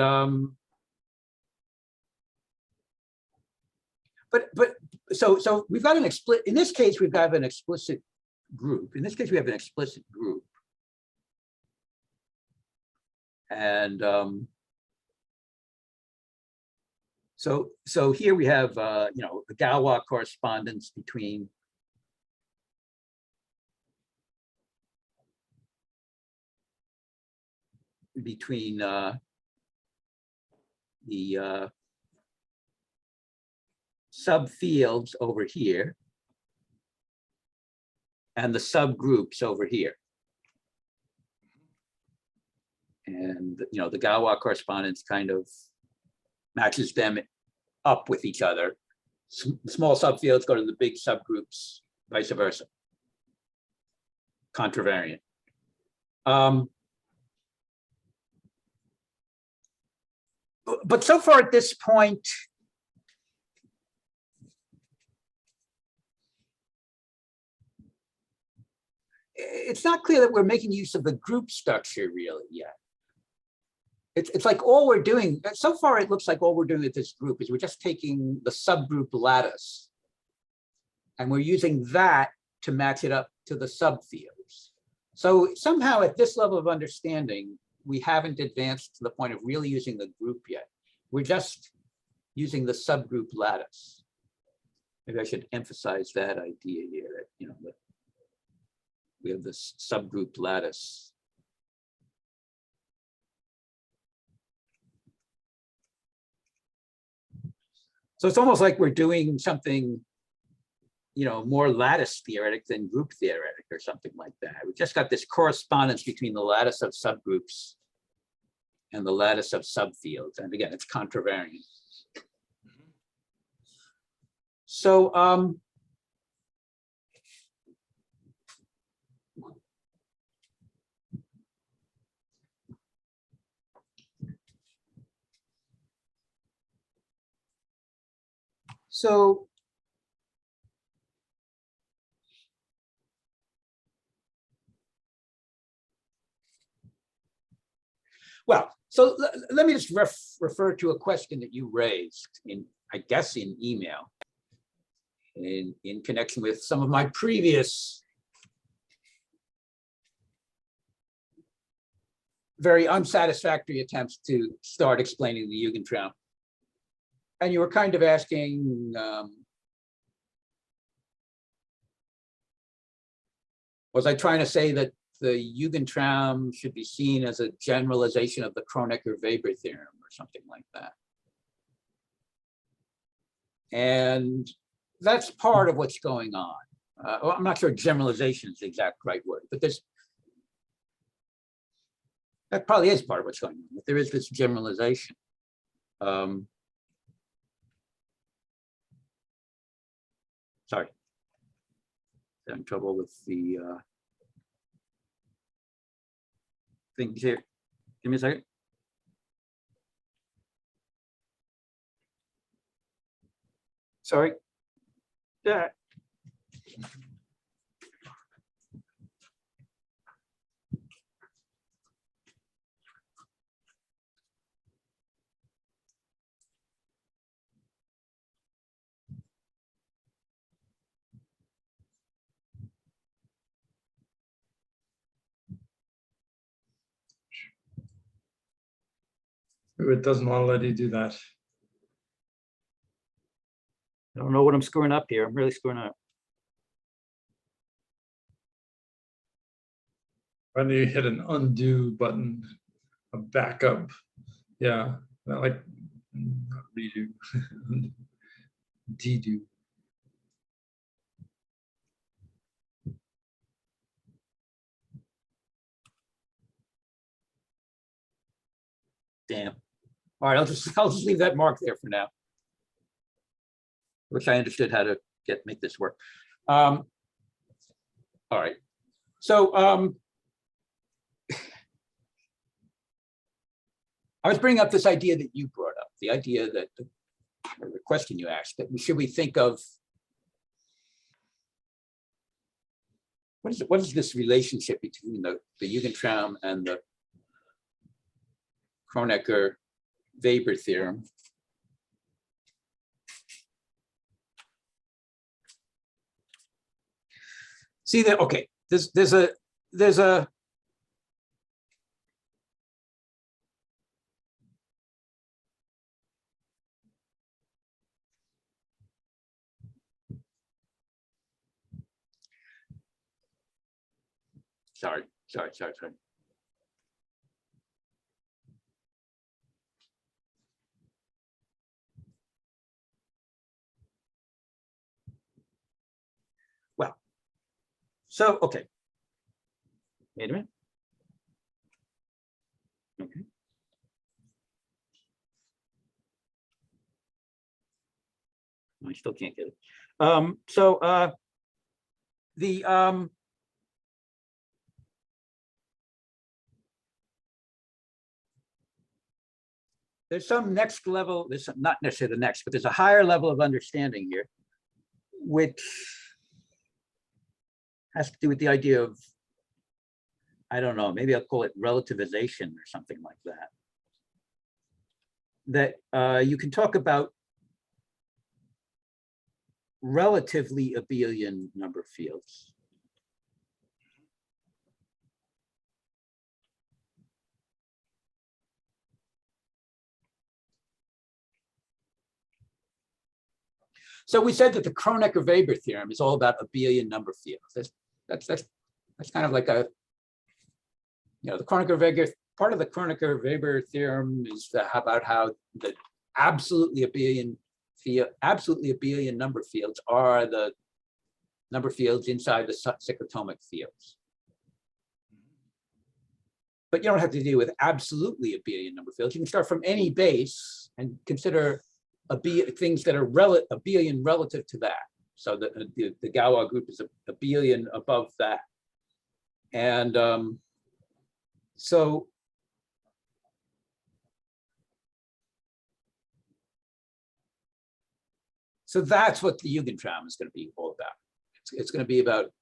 so we've got an explicit, in this case, we've got an explicit group. In this case, we have an explicit group. And so here we have the Galois correspondence between the subfields over here and the subgroups over here. And the Galois correspondence kind of matches them up with each other. Small subfields go to the big subgroups, vice versa. Contravariant. But so far at this point, it's not clear that we're making use of the group structure really yet. It's like all we're doing, so far it looks like all we're doing with this group is we're just taking the subgroup lattice and we're using that to match it up to the subfields. So somehow at this level of understanding, we haven't advanced to the point of really using the group yet. We're just using the subgroup lattice. Maybe I should emphasize that idea here, that, you know, that we have this subgroup lattice. So it's almost like we're doing something, you know, more lattice theoretic than group theoretic or something like that. We just got this correspondence between the lattice of subgroups and the lattice of subfields. And again, it's contravariant. So well, so let me just refer to a question that you raised in, I guess, in email in connection with some of my previous very unsatisfactory attempts to start explaining the Jugendtraum. And you were kind of asking, was I trying to say that the Jugendtraum should be seen as a generalization of the Kronecker-Weber theorem or something like that? And that's part of what's going on. Well, I'm not sure generalization is the exact right word, but that probably is part of what's going on. But there is this generalization. Sorry, having trouble with the things here. Give me a second. Sorry. Yeah. It doesn't want to let you do that. I don't know what I'm screwing up here. I'm really screwing up. When you hit an undo button, a backup, yeah, not like not redo, dedo. Damn. All right, I'll just leave that mark there for now. Wish I understood how to make this work. All right. So I was bringing up this idea that you brought up, the idea that, or the question you asked, that should we think of, what is this relationship between the Jugendtraum and the Kronecker-Weber theorem? See that, okay, there's a sorry. Well, so, okay. Wait a minute. Okay. I still can't get it. there's some next level, there's some, not necessarily the next, but there's a higher level of understanding here, which has to do with the idea of, I don't know, maybe I'll call it relativization or something like that. That you can talk about relatively abelian number fields. So we said that the Kronecker-Weber theorem is all about abelian number fields. That's kind of like a, you know, the Kronecker-Weber, part of the Kronecker-Weber theorem is about how the absolutely abelian number fields are the number fields inside the cyclotomic fields. But you don't have to deal with absolutely abelian number fields. You can start from any base and consider things that are abelian relative to that. So the Galois group is abelian above that. And so that's what the Jugendtraum is going to be all about. It's going to be about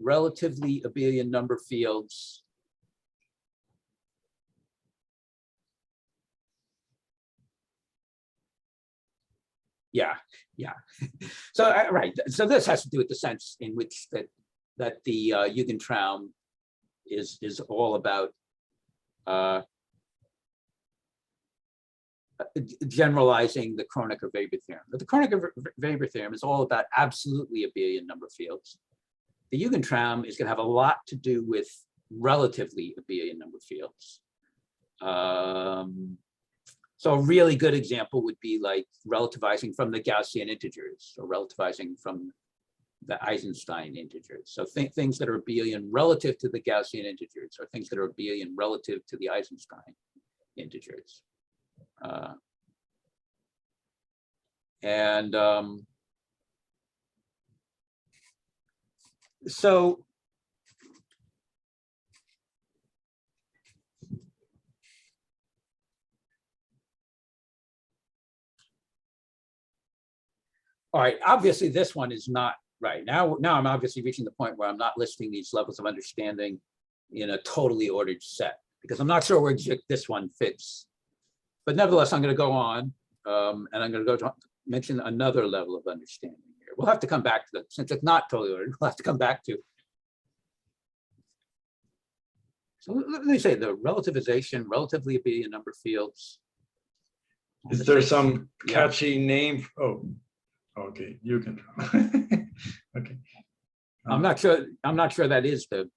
relatively abelian number fields. Yeah. So right. So this has to do with the sense in which that the Jugendtraum is all about generalizing the Kronecker-Weber theorem. But the Kronecker-Weber theorem is all about absolutely abelian number fields. The Jugendtraum is going to have a lot to do with relatively abelian number fields. So a really good example would be like relativizing from the Gaussian integers or relativizing from the Eisenstein integers. So things that are abelian relative to the Gaussian integers or things that are abelian relative to the Eisenstein integers. So all right, obviously this one is not right. Now I'm obviously reaching the point where I'm not listing these levels of understanding in a totally ordered set because I'm not sure where this one fits. But nevertheless, I'm going to go on and I'm going to go to mention another level of understanding here. We'll have to come back to that since it's not totally ordered. We'll have to come back to. So let me say the relativization, relatively abelian number fields. Is there some catchy name? Oh, okay, you can. Okay. I'm not sure that is the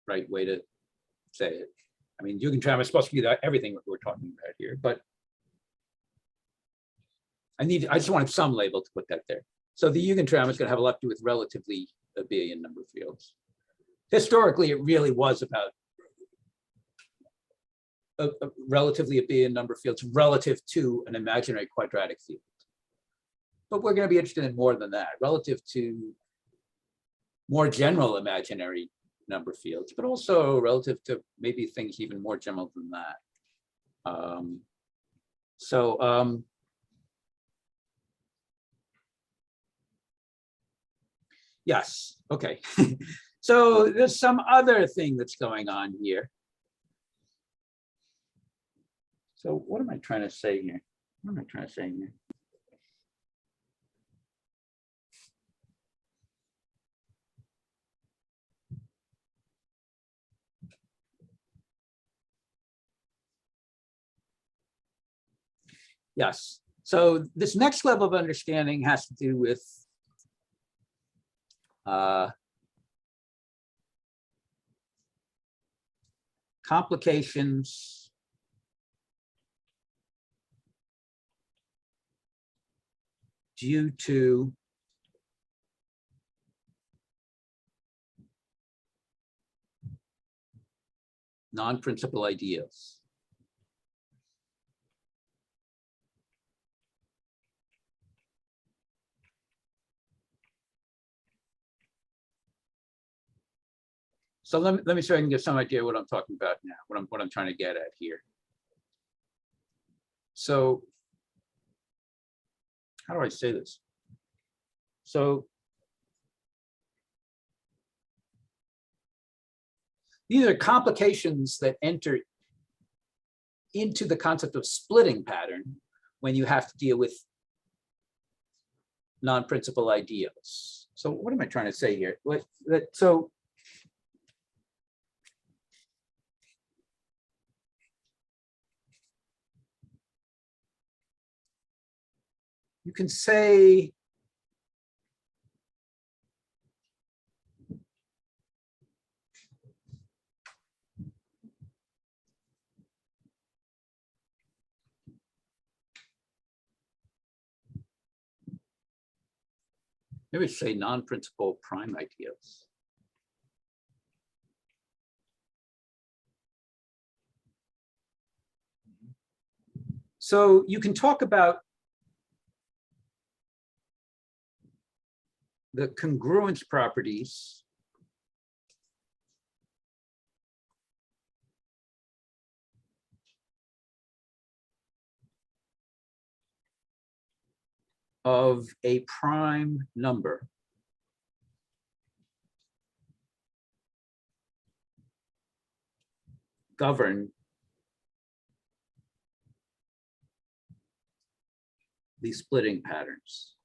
right way to say it. I mean, Jugendtraum is supposed to be everything that we're talking about here, but I just wanted some label to put that there. So the Jugendtraum is going to have a lot to do with relatively abelian number fields. Historically, it really was about a relatively abelian number fields relative to an imaginary quadratic field. But we're going to be interested in more than that, relative to more general imaginary number fields, but also relative to maybe things even more general than that. Yes, okay. So there's some other thing that's going on here. So what am I trying to say here? What am I trying to say here? Yes. So this next level of understanding has to do with complications due to non-principal ideas. So let me see if I can get some idea what I'm talking about now, what I'm trying to get at here. So how do I say this? So these are complications that enter into the concept of splitting pattern when you have to deal with non-principal ideals. So what am I trying to say here? So you can say maybe say non-principal prime ideals. So you can talk about the congruence properties of a prime number govern these splitting patterns.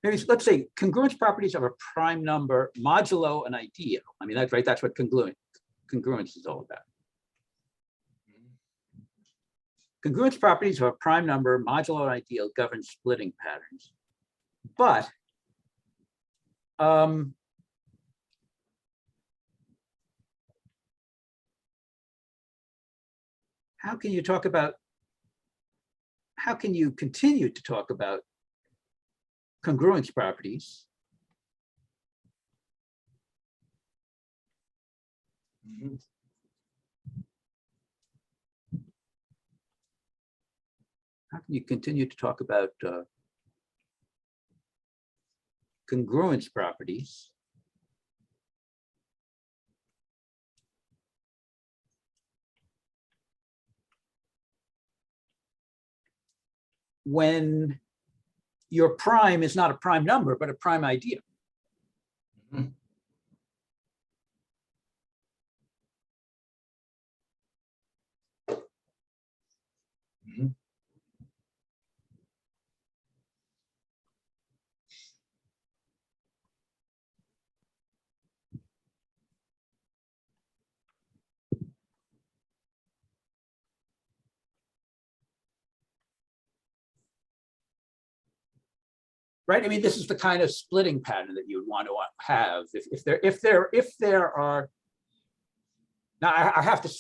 Maybe let's say congruence properties of a prime number modulo an ideal. I mean, that's right. That's what congruence is all about. Congruence properties of a prime number modulo an ideal govern splitting patterns. But how can you talk about, how can you continue to talk about congruence properties how can you continue to talk about congruence properties when your prime is not a prime number, but a prime ideal? Mhm. Mhm. Right? I mean, this is the kind of splitting pattern that you would want to have if there are. Now I have to,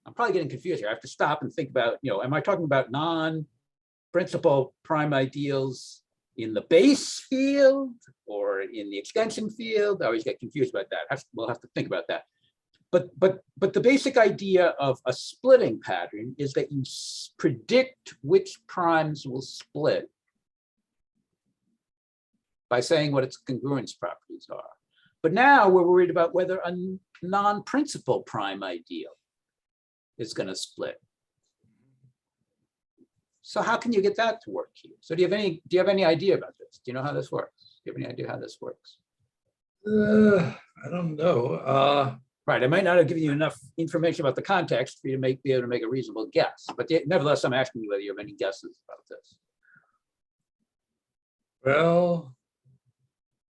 I'm probably getting confused here. I have to stop and think about, am I talking about non-principal prime ideals in the base field or in the extension field? I always get confused about that. We'll have to think about that. But the basic idea of a splitting pattern is that you predict which primes will split by saying what its congruence properties are. But now we're worried about whether a non-principal prime ideal is going to split. So how can you get that to work here? So do you have any idea about this? Do you know how this works? Do you have any idea how this works? I don't know. Right, I might not have given you enough information about the context for you to be able to make a reasonable guess, but nevertheless, I'm asking you whether you have any guesses about this. Well,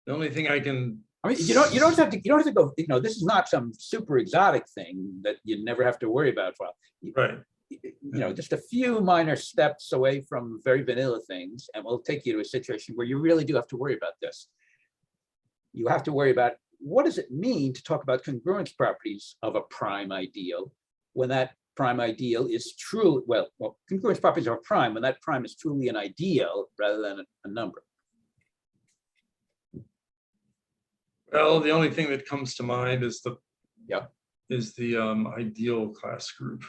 the only thing I can. I mean, you don't have to go. This is not some super exotic thing that you never have to worry about. Right. Just a few minor steps away from very vanilla things, and we'll take you to a situation where you really do have to worry about this. You have to worry about what does it mean to talk about congruence properties of a prime ideal when that prime ideal is true. Well, congruence properties of a prime when that prime is truly an ideal rather than a number. Well, the only thing that comes to mind is the Yeah. ideal class group,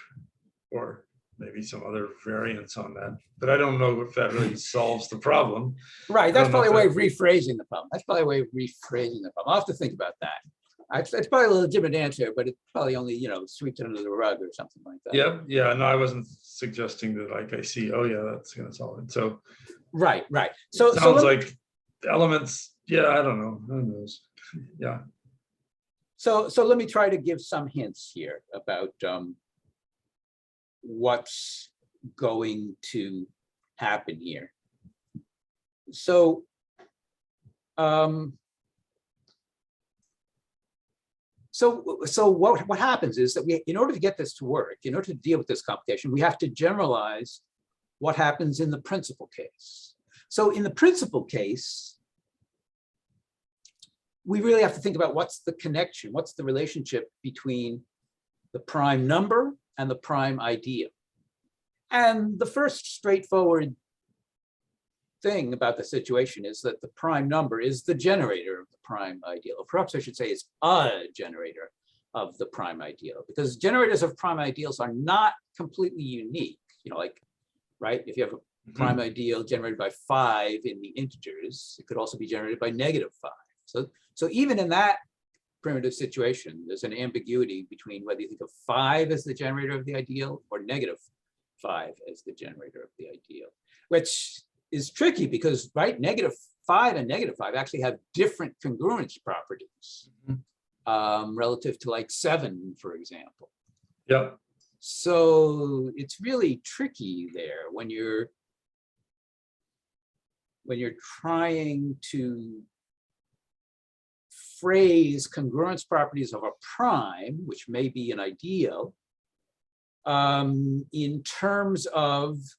or maybe some other variants on that, but I don't know if that really solves the problem. Right, that's don't know probably a way if of rephrasing the problem. That's probably a way of rephrasing the problem. I'll have to think about that. It's probably a legitimate answer, but it's probably only, sweeps it under the rug or something like that. Yeah, yeah, no, I wasn't suggesting that like I see, oh yeah, that's gonna solve it. So Right. So sounds like elements, yeah, I don't know, who knows? Yeah. So let me try to give some hints here about what's going to happen here. So what happens is that in order to get this to work, in order to deal with this computation, we have to generalize what happens in the principal case. So in the principal case, we really have to think about what's the connection, what's the relationship between the prime number and the prime ideal. And the first straightforward thing about the situation is that the prime number is the generator of the prime ideal. Or perhaps I should say it's a generator of the prime ideal, because generators of prime ideals are not completely unique. Right? If you have a prime ideal generated by 5 in the integers, it could also be generated by -5. So even in that primitive situation, there's an ambiguity between whether you think of 5 as the generator of the ideal or -5 as the generator of the ideal, which is tricky because, right, -5 and -5 actually have different congruence properties relative to like 7, for example. Yeah. So it's really tricky there when you're trying to phrase congruence properties of a prime, which may be an ideal, in terms of,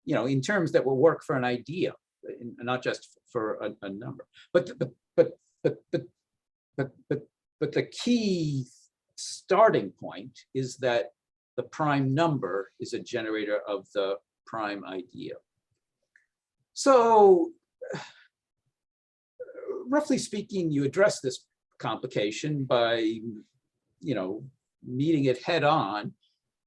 in terms that will work for an ideal, not just for a number. But the key starting point is that the prime number is a generator of the prime ideal. So roughly speaking, you address this complication by, meeting it head on,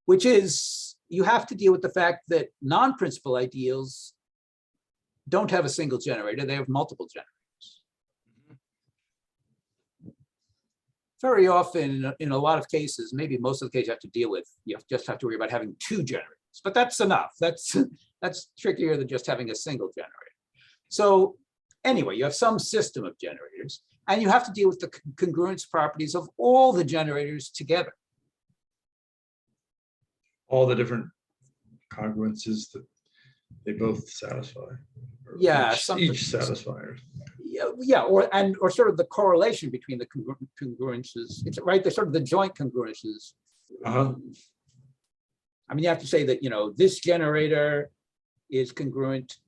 which is you have to deal with the fact that non-principal ideals don't have a single generator, they have multiple generators. Very often, in a lot of cases, maybe most of the cases you just have to worry about having 2 generators, but that's enough. That's trickier than just having a single generator. So anyway, you have some system of generators, and you have to deal with the congruence properties of all the generators together. All the different congruences that they both satisfy. Yeah, each satisfier. Yeah, or sort of the correlation between the congruences. It's right. They're sort of the joint congruences. I mean, you have to say that this generator is congruent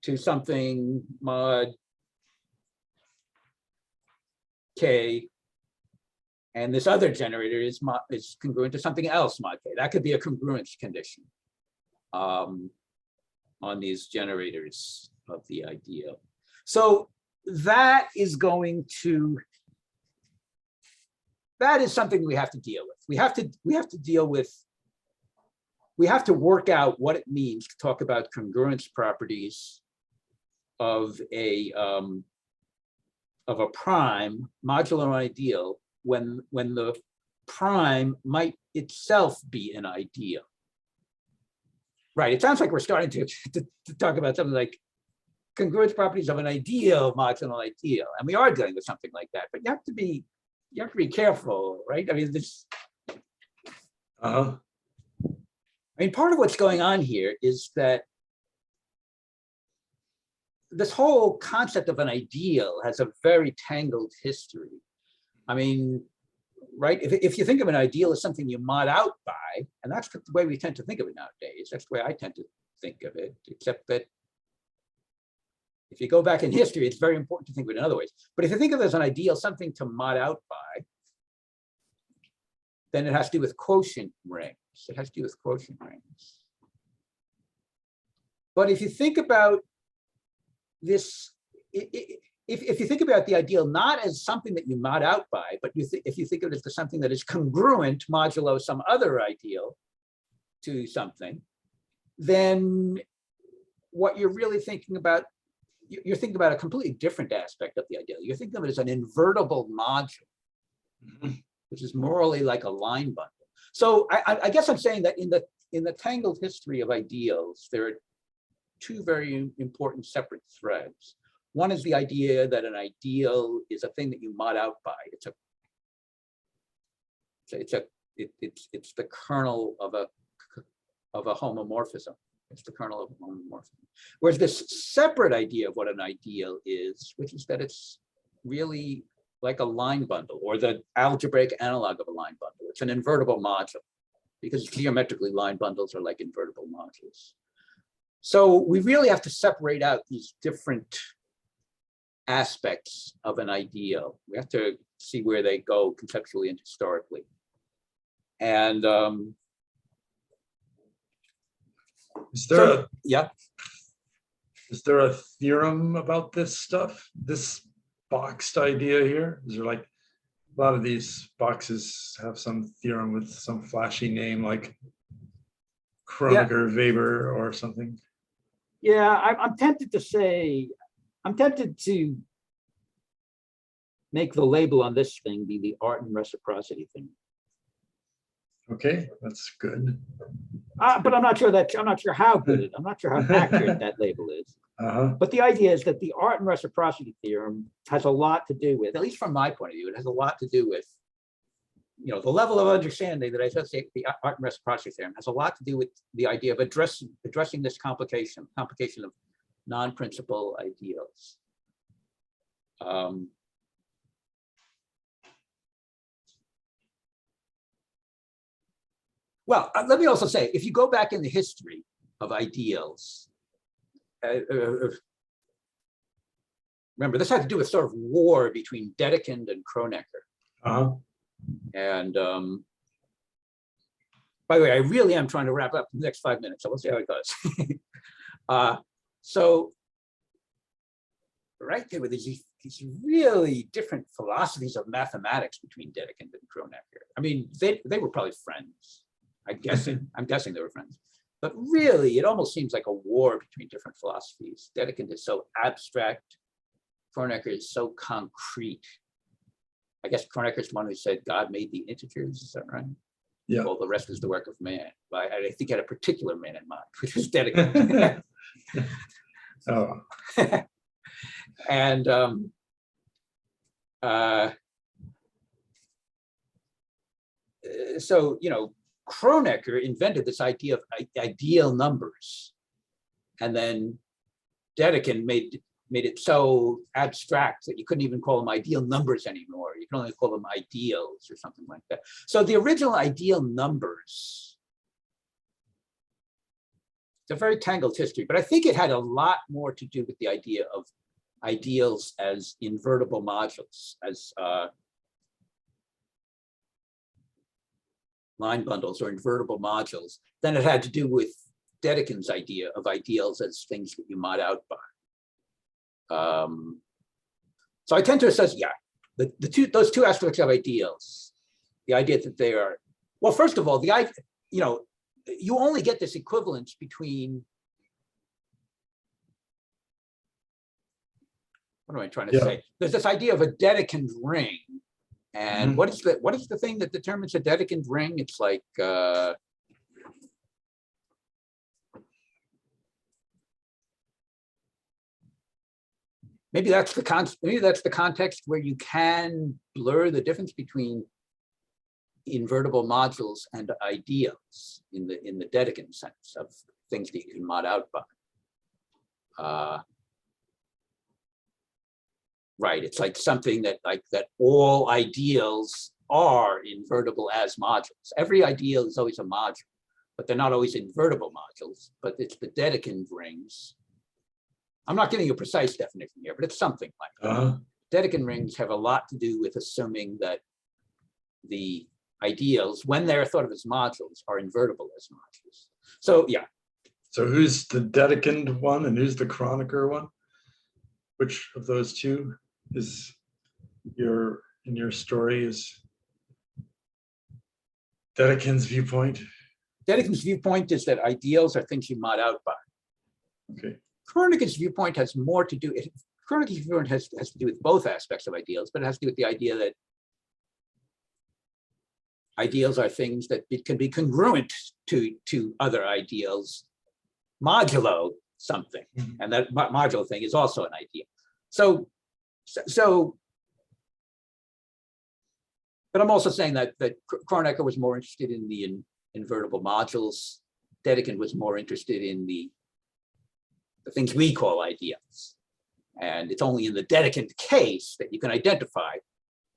to something mod k, and this other generator is congruent to something else mod k. That could be a congruence condition on these generators of the ideal. So that is something we have to deal with. We have to work out what it means to talk about congruence properties of a prime modulo an ideal when the prime might itself be an ideal. Right. It sounds like we're starting to talk about something like congruence properties of an ideal modulo an ideal, and we are dealing with something like that. But you have to be careful, right? I mean, this. I mean, part of what's going on here is that this whole concept of an ideal has a very tangled history. I mean, right? If you think of an ideal as something you mod out by, and that's the way we tend to think of it nowadays. That's the way I tend to think of it, except that if you go back in history, it's very important to think of it in other ways. But if you think of it as an ideal, something to mod out by, then it has to do with quotient rings. It has to do with quotient rings. But if you think about this, if you think about the ideal not as something that you mod out by, but if you think of it as something that is congruent modulo some other ideal, to something, then what you're really thinking about, you're thinking about a completely different aspect of the ideal. You're thinking of it as an invertible module, which is morally like a line bundle. So I guess I'm saying that in the tangled history of ideals, there are two very important separate threads. One is the idea that an ideal is a thing that you mod out by. It's the kernel of a homomorphism. It's the kernel of a homomorphism. Whereas this separate idea of what an ideal is, which is that it's really like a line bundle, or the algebraic analog of a line bundle. It's an invertible module, because geometrically line bundles are like invertible modules. So we really have to separate out these different aspects of an ideal. We have to see where they go conceptually and historically. And is there is there a theorem about this stuff? This boxed idea here? Is there like a lot of these boxes have some theorem with some flashy name like Kronecker, Weber or something? Yeah, I'm tempted to make the label on this thing be the art and reciprocity thing. Okay, that's good. But I'm not sure how good I'm not sure how accurate that label is. But the idea is that the art and reciprocity theorem has a lot to do with, at least from my point of view, it has a lot to do with, the level of understanding that I associate with the art and reciprocity theorem has a lot to do with the idea of addressing this complication of non-principal ideals. Well, let me also say, if you go back in the history of ideals, remember, this had to do with sort of war between Dedekind and Kronecker. And by the way, I really am trying to wrap up in the next 5 minutes, so we'll see how it goes. So, right, there were these really different philosophies of mathematics between Dedekind and Kronecker. I mean, they were probably friends. I'm guessing they were friends. But really, it almost seems like a war between different philosophies. Dedekind is so abstract. Kronecker is so concrete. I guess Kronecker is the one who said God made the integers. Is that right? Yeah. Well, the rest is the work of man. But I think he had a particular man in mind, which was Dedekind. Oh. And so, Kronecker invented this idea of ideal numbers, and then Dedekind made it so abstract that you couldn't even call them ideal numbers anymore. You can only call them ideals or something like that. So the original ideal numbers, it's a very tangled history, but I think it had a lot more to do with the idea of ideals as invertible modules, as line bundles or invertible modules, than it had to do with Dedekind's idea of ideals as things that you mod out by. So I tend to assess, those two aspects of ideals, the idea that they are, well, first of all, you only get this equivalence between, what am I trying to say? There's this idea of a Dedekind ring. And what is the thing that determines a Dedekind ring? It's like maybe that's the context where you can blur the difference between invertible modules and ideals in the Dedekind sense of things that you can mod out by. Right, it's like something that all ideals are invertible as modules. Every ideal is always a module, but they're not always invertible modules, but it's the Dedekind rings. I'm not giving you a precise definition here, but it's something like that. Dedekind rings have a lot to do with assuming that the ideals, when they're thought of as modules, are invertible as modules. So yeah. So who's the Dedekind one and who's the Kronecker one? Which of those two is in your story is Dedekind's viewpoint? Dedekin's viewpoint is that ideals are things you mod out by. Okay. Kronecker's viewpoint has more to do. Kronecker's viewpoint has to do with both aspects of ideals, but it has to do with the idea that ideals are things that can be congruent to other ideals, modulo something, and that modulo thing is also an idea. So, but I'm also saying that Kronecker was more interested in the invertible modules. Dedekind was more interested in the things we call ideals. And it's only in the Dedekind case that you can identify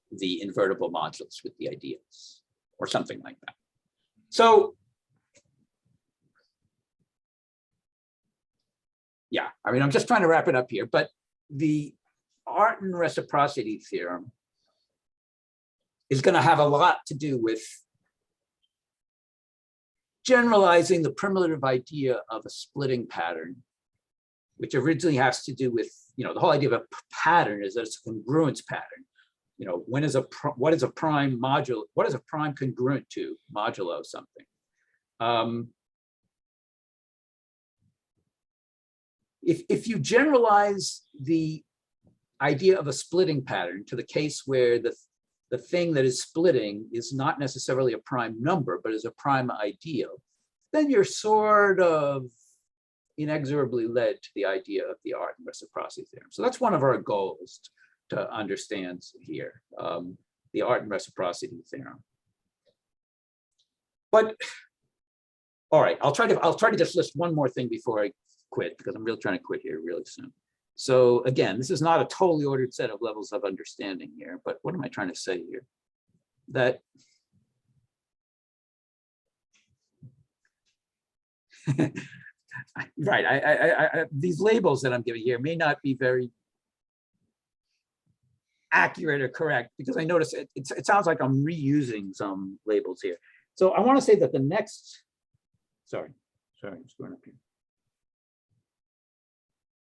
the invertible modules with the ideals, or something like that. So, yeah, I mean, I'm just trying to wrap it up here, but the Artin reciprocity theorem is going to have a lot to do with generalizing the primitive idea of a splitting pattern, which originally has to do with, the whole idea of a pattern is that it's a congruence pattern. What is a prime module? What is a prime congruent to modulo something? If you generalize the idea of a splitting pattern to the case where the thing that is splitting is not necessarily a prime number, but is a prime ideal, then you're sort of inexorably led to the idea of the Artin reciprocity theorem. So that's one of our goals to understand here, the Artin reciprocity theorem. But all right, I'll try to just list one more thing before I quit, because I'm really trying to quit here really soon. So again, this is not a totally ordered set of levels of understanding here, but what am I trying to say here? That right, these labels that I'm giving here may not be very accurate or correct, because I notice it sounds like I'm reusing some labels here. So I want to say that the next, sorry, I'm screwing up here.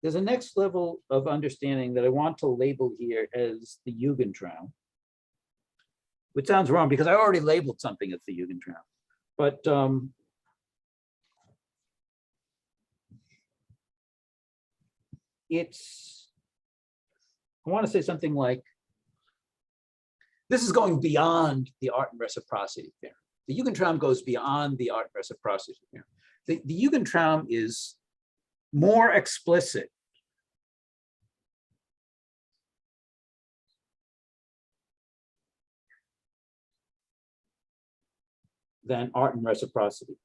There's a next level of understanding that I want to label here as the Jugendtraum, which sounds wrong because I already labeled something as the Jugendtraum. But I want to say something like, this is going beyond the Artin reciprocity theorem. The Jugendtraum goes beyond the Artin reciprocity theorem. The Jugendtraum is more explicit than Artin reciprocity.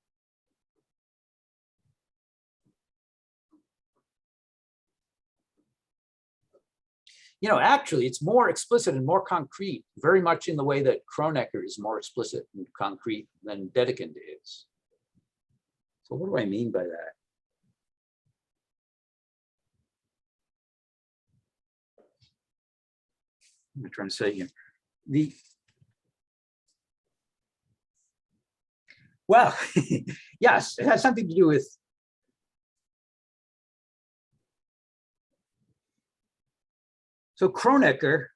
Actually, it's more explicit and more concrete, very much in the way that Kronecker is more explicit and concrete than Dedekind is. So what do I mean by that? What am I trying to say here? Well, yes, it has something to do with so Kronecker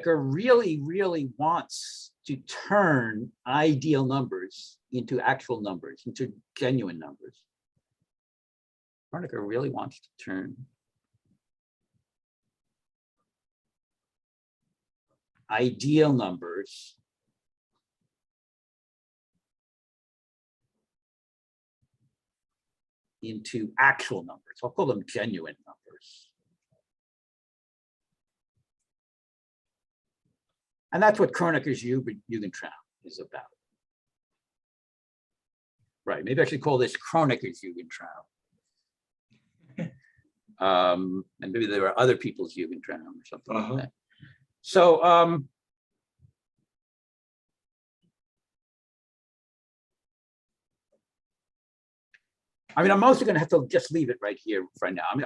really, really wants to turn ideal numbers into actual numbers, into genuine numbers. Kronecker really wants to turn ideal numbers into actual numbers. I'll call them genuine numbers. And that's what Kronecker's Jugendtraum is about. Right, maybe I should call this Kronecker's Jugendtraum. And maybe there are other people's Jugendtraum or something like that. So, I mean, I'm mostly going to have to just leave it right here right now. I mean,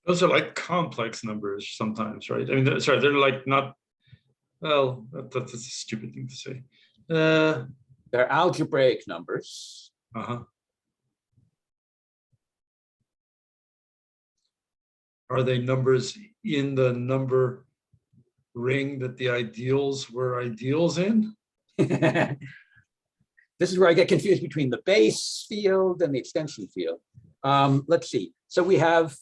those are like complex numbers sometimes, right? I mean, sorry, they're like not, well, that's a stupid thing to say. They're algebraic numbers. Are they numbers in the number ring that the ideals were ideals in? This is where I get confused between the base field and the extension field. Let's see. So we have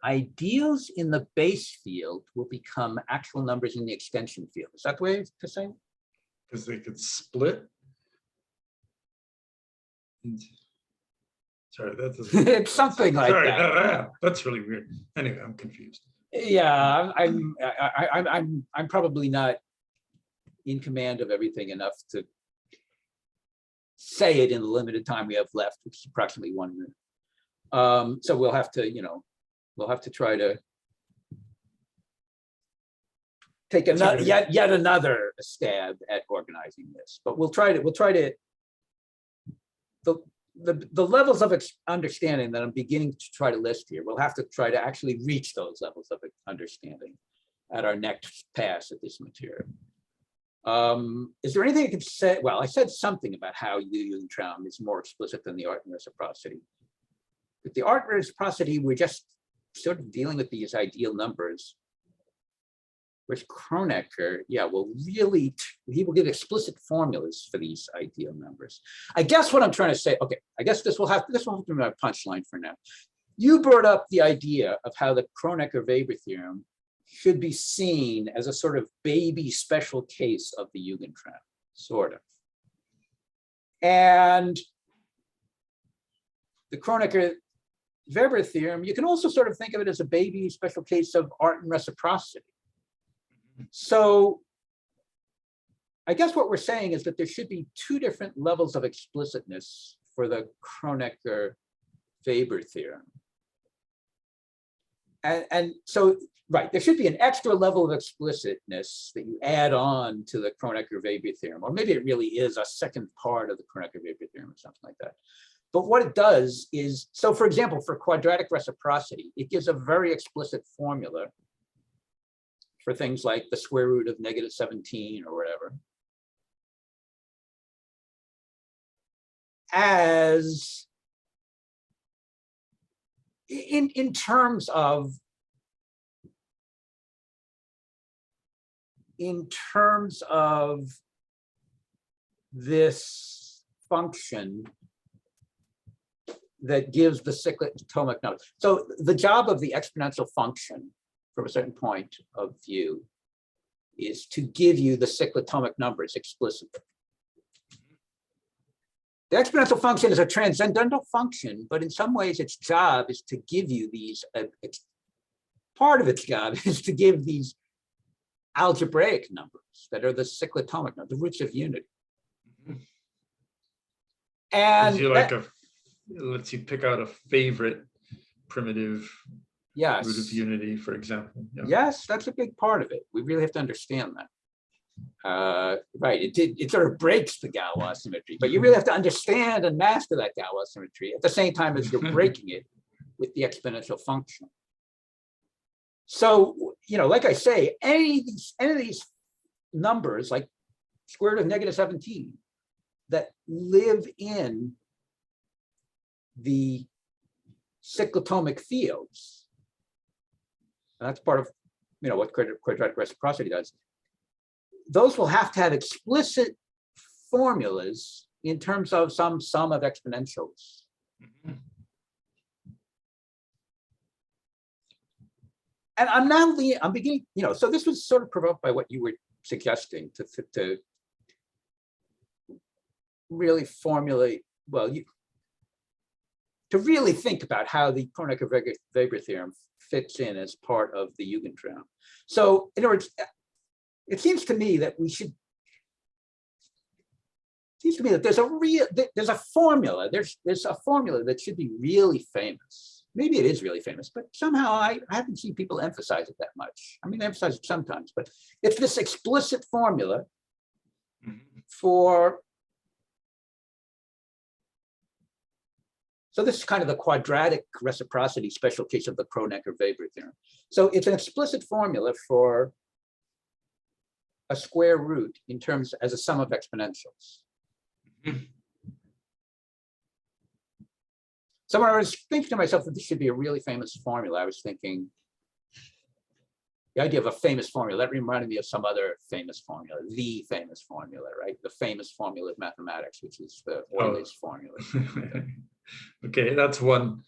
ideals in the base field will become actual numbers in the extension field. Is that the way to say it? Because they could split. Sorry, that doesn't. It's something like Sorry, that. that's really weird. Anyway, I'm confused. Yeah, I'm probably not in command of everything enough to say it in the limited time we have left, which is approximately 1 minute. So we'll have to, we'll have to try to take another yet another stab at organizing this. But we'll try to the levels of understanding that I'm beginning to try to list here, we'll have to try to actually reach those levels of understanding at our next pass at this material. Is there anything I can say? Well, I said something about how the Jugendtraum is more explicit than the art and reciprocity. With the art and reciprocity, we're just sort of dealing with these ideal numbers. Whereas Kronecker, he will give explicit formulas for these ideal numbers. I guess what I'm trying to say, okay, I guess this will have to be my punchline for now. You brought up the idea of how the Kronecker-Weber theorem should be seen as a sort of baby special case of the Jugendtraum, sort of. And the Kronecker-Weber theorem, you can also sort of think of it as a baby special case of art and reciprocity. So I guess what we're saying is that there should be two different levels of explicitness for the Kronecker-Weber theorem. And so, right, there should be an extra level of explicitness that you add on to the Kronecker-Weber theorem, or maybe it really is a second part of the Kronecker-Weber theorem or something like that. But what it does is, so for example, for quadratic reciprocity, it gives a very explicit formula for things like the square root of -17 or whatever, as in terms of this function that gives the cyclotomic number. So the job of the exponential function from a certain point of view is to give you the cyclotomic numbers explicitly. The exponential function is a transcendental function, but in some ways its job is to give you these, part of its job is to give these algebraic numbers that are the cyclotomic numbers, the roots of unity. And lets you pick out a favorite primitive yes. root of unity, for example. Yeah. Yes, that's a big part of it. We really have to understand that. Right, it sort of breaks the Galois symmetry, but you really have to understand and master that Galois symmetry at the same time as you're breaking it with the exponential function. So, like I say, any of these numbers, like square root of -17, that live in the cyclotomic fields, and that's part of what quadratic reciprocity does. Those will have to have explicit formulas in terms of some sum of exponentials. And I'm beginning, so this was sort of provoked by what you were suggesting to really formulate, to really think about how the Kronecker-Weber theorem fits in as part of the Jugendtraum. So in other words, it seems to me that there's a formula that should be really famous. Maybe it is really famous, but somehow I haven't seen people emphasize it that much. I mean, they emphasize it sometimes, but it's this explicit formula for, so this is kind of the quadratic reciprocity special case of the Kronecker-Weber theorem. So it's an explicit formula for a square root in terms as a sum of exponentials. So when I was thinking to myself that this should be a really famous formula, I was thinking the idea of a famous formula, that reminded me of some other famous formula, the famous formula, right? The famous formula of mathematics, which is the Euler's formula. Okay, that's one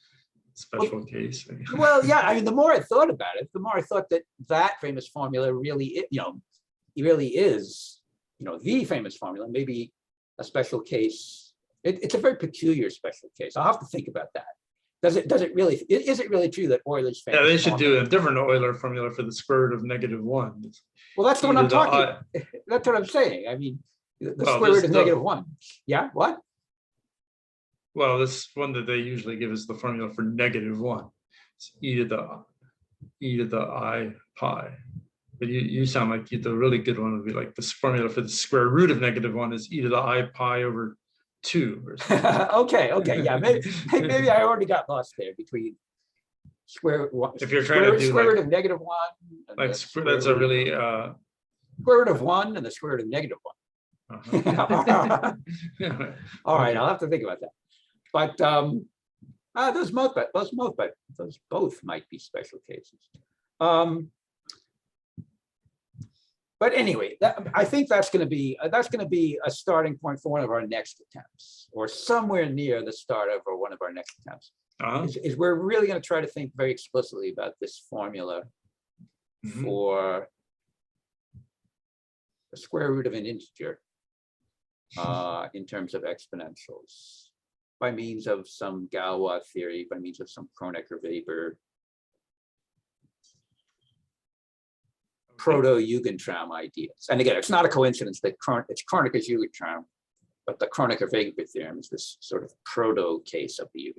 special case. Well, yeah, I mean, the more I thought about it, the more I thought that that famous formula really, it really is, the famous formula, maybe a special case. It's a very peculiar special case. I'll have to think about that. Is it really true that Euler's famous Yeah, they should formula, do a different Euler formula for the square root of -1. well, that's the one I'm Either the talking. That's what I'm saying. I mean, the Well, square root this- of -1. Yeah, what? Well, this one that they usually give is the formula for -1. It's e to the I pi. But you sound like the really good one would be like this formula for the square root of -1 is e to the I pi over 2 or something. Okay, yeah, maybe I already got lost there between square one. If you're trying to do square like- root of -1. and Like the that's a really square root of 1 and the square root of -1. All right, I'll have to think about that. But those both might be special cases. But anyway, I think that's going to be a starting point for one of our next attempts, or somewhere near the start of one of our next attempts. Is we're really going to try to think very explicitly about this formula for the square root of an integer in terms of exponentials, by means of some Galois theory, by means of some Kronecker-Weber proto-Jugendtraum ideas. And again, it's not a coincidence that it's Kronecker's Jugendtraum, but the Kronecker-Weber theorem is this sort of proto case of the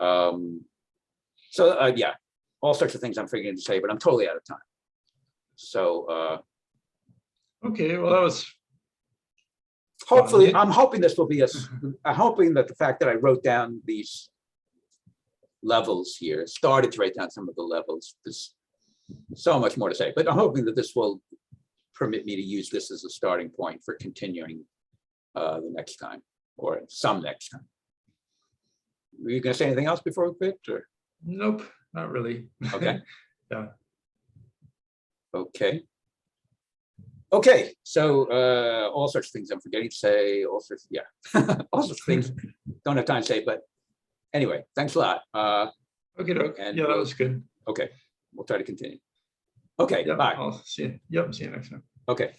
Jugendtraum. Yeah, all sorts of things I'm forgetting to say, but I'm totally out of time. So okay, well, that was hopefully, I'm hoping this will be I'm hoping that the fact that I wrote down these levels here, started to write down some of the levels, there's so much more to say, but I'm hoping that this will permit me to use this as a starting point for continuing the next time, or some next time. Were you going to say anything else before we quit? Or? Nope, not really. Okay. Yeah. Okay, so all sorts of things I'm forgetting to say, all sorts of things don't have time to say, but anyway, thanks a lot. Okay, And yeah, that was good. Okay, we'll try to continue. Okay, Yep, bye. I'll see you. Yep, see you next time. Okay.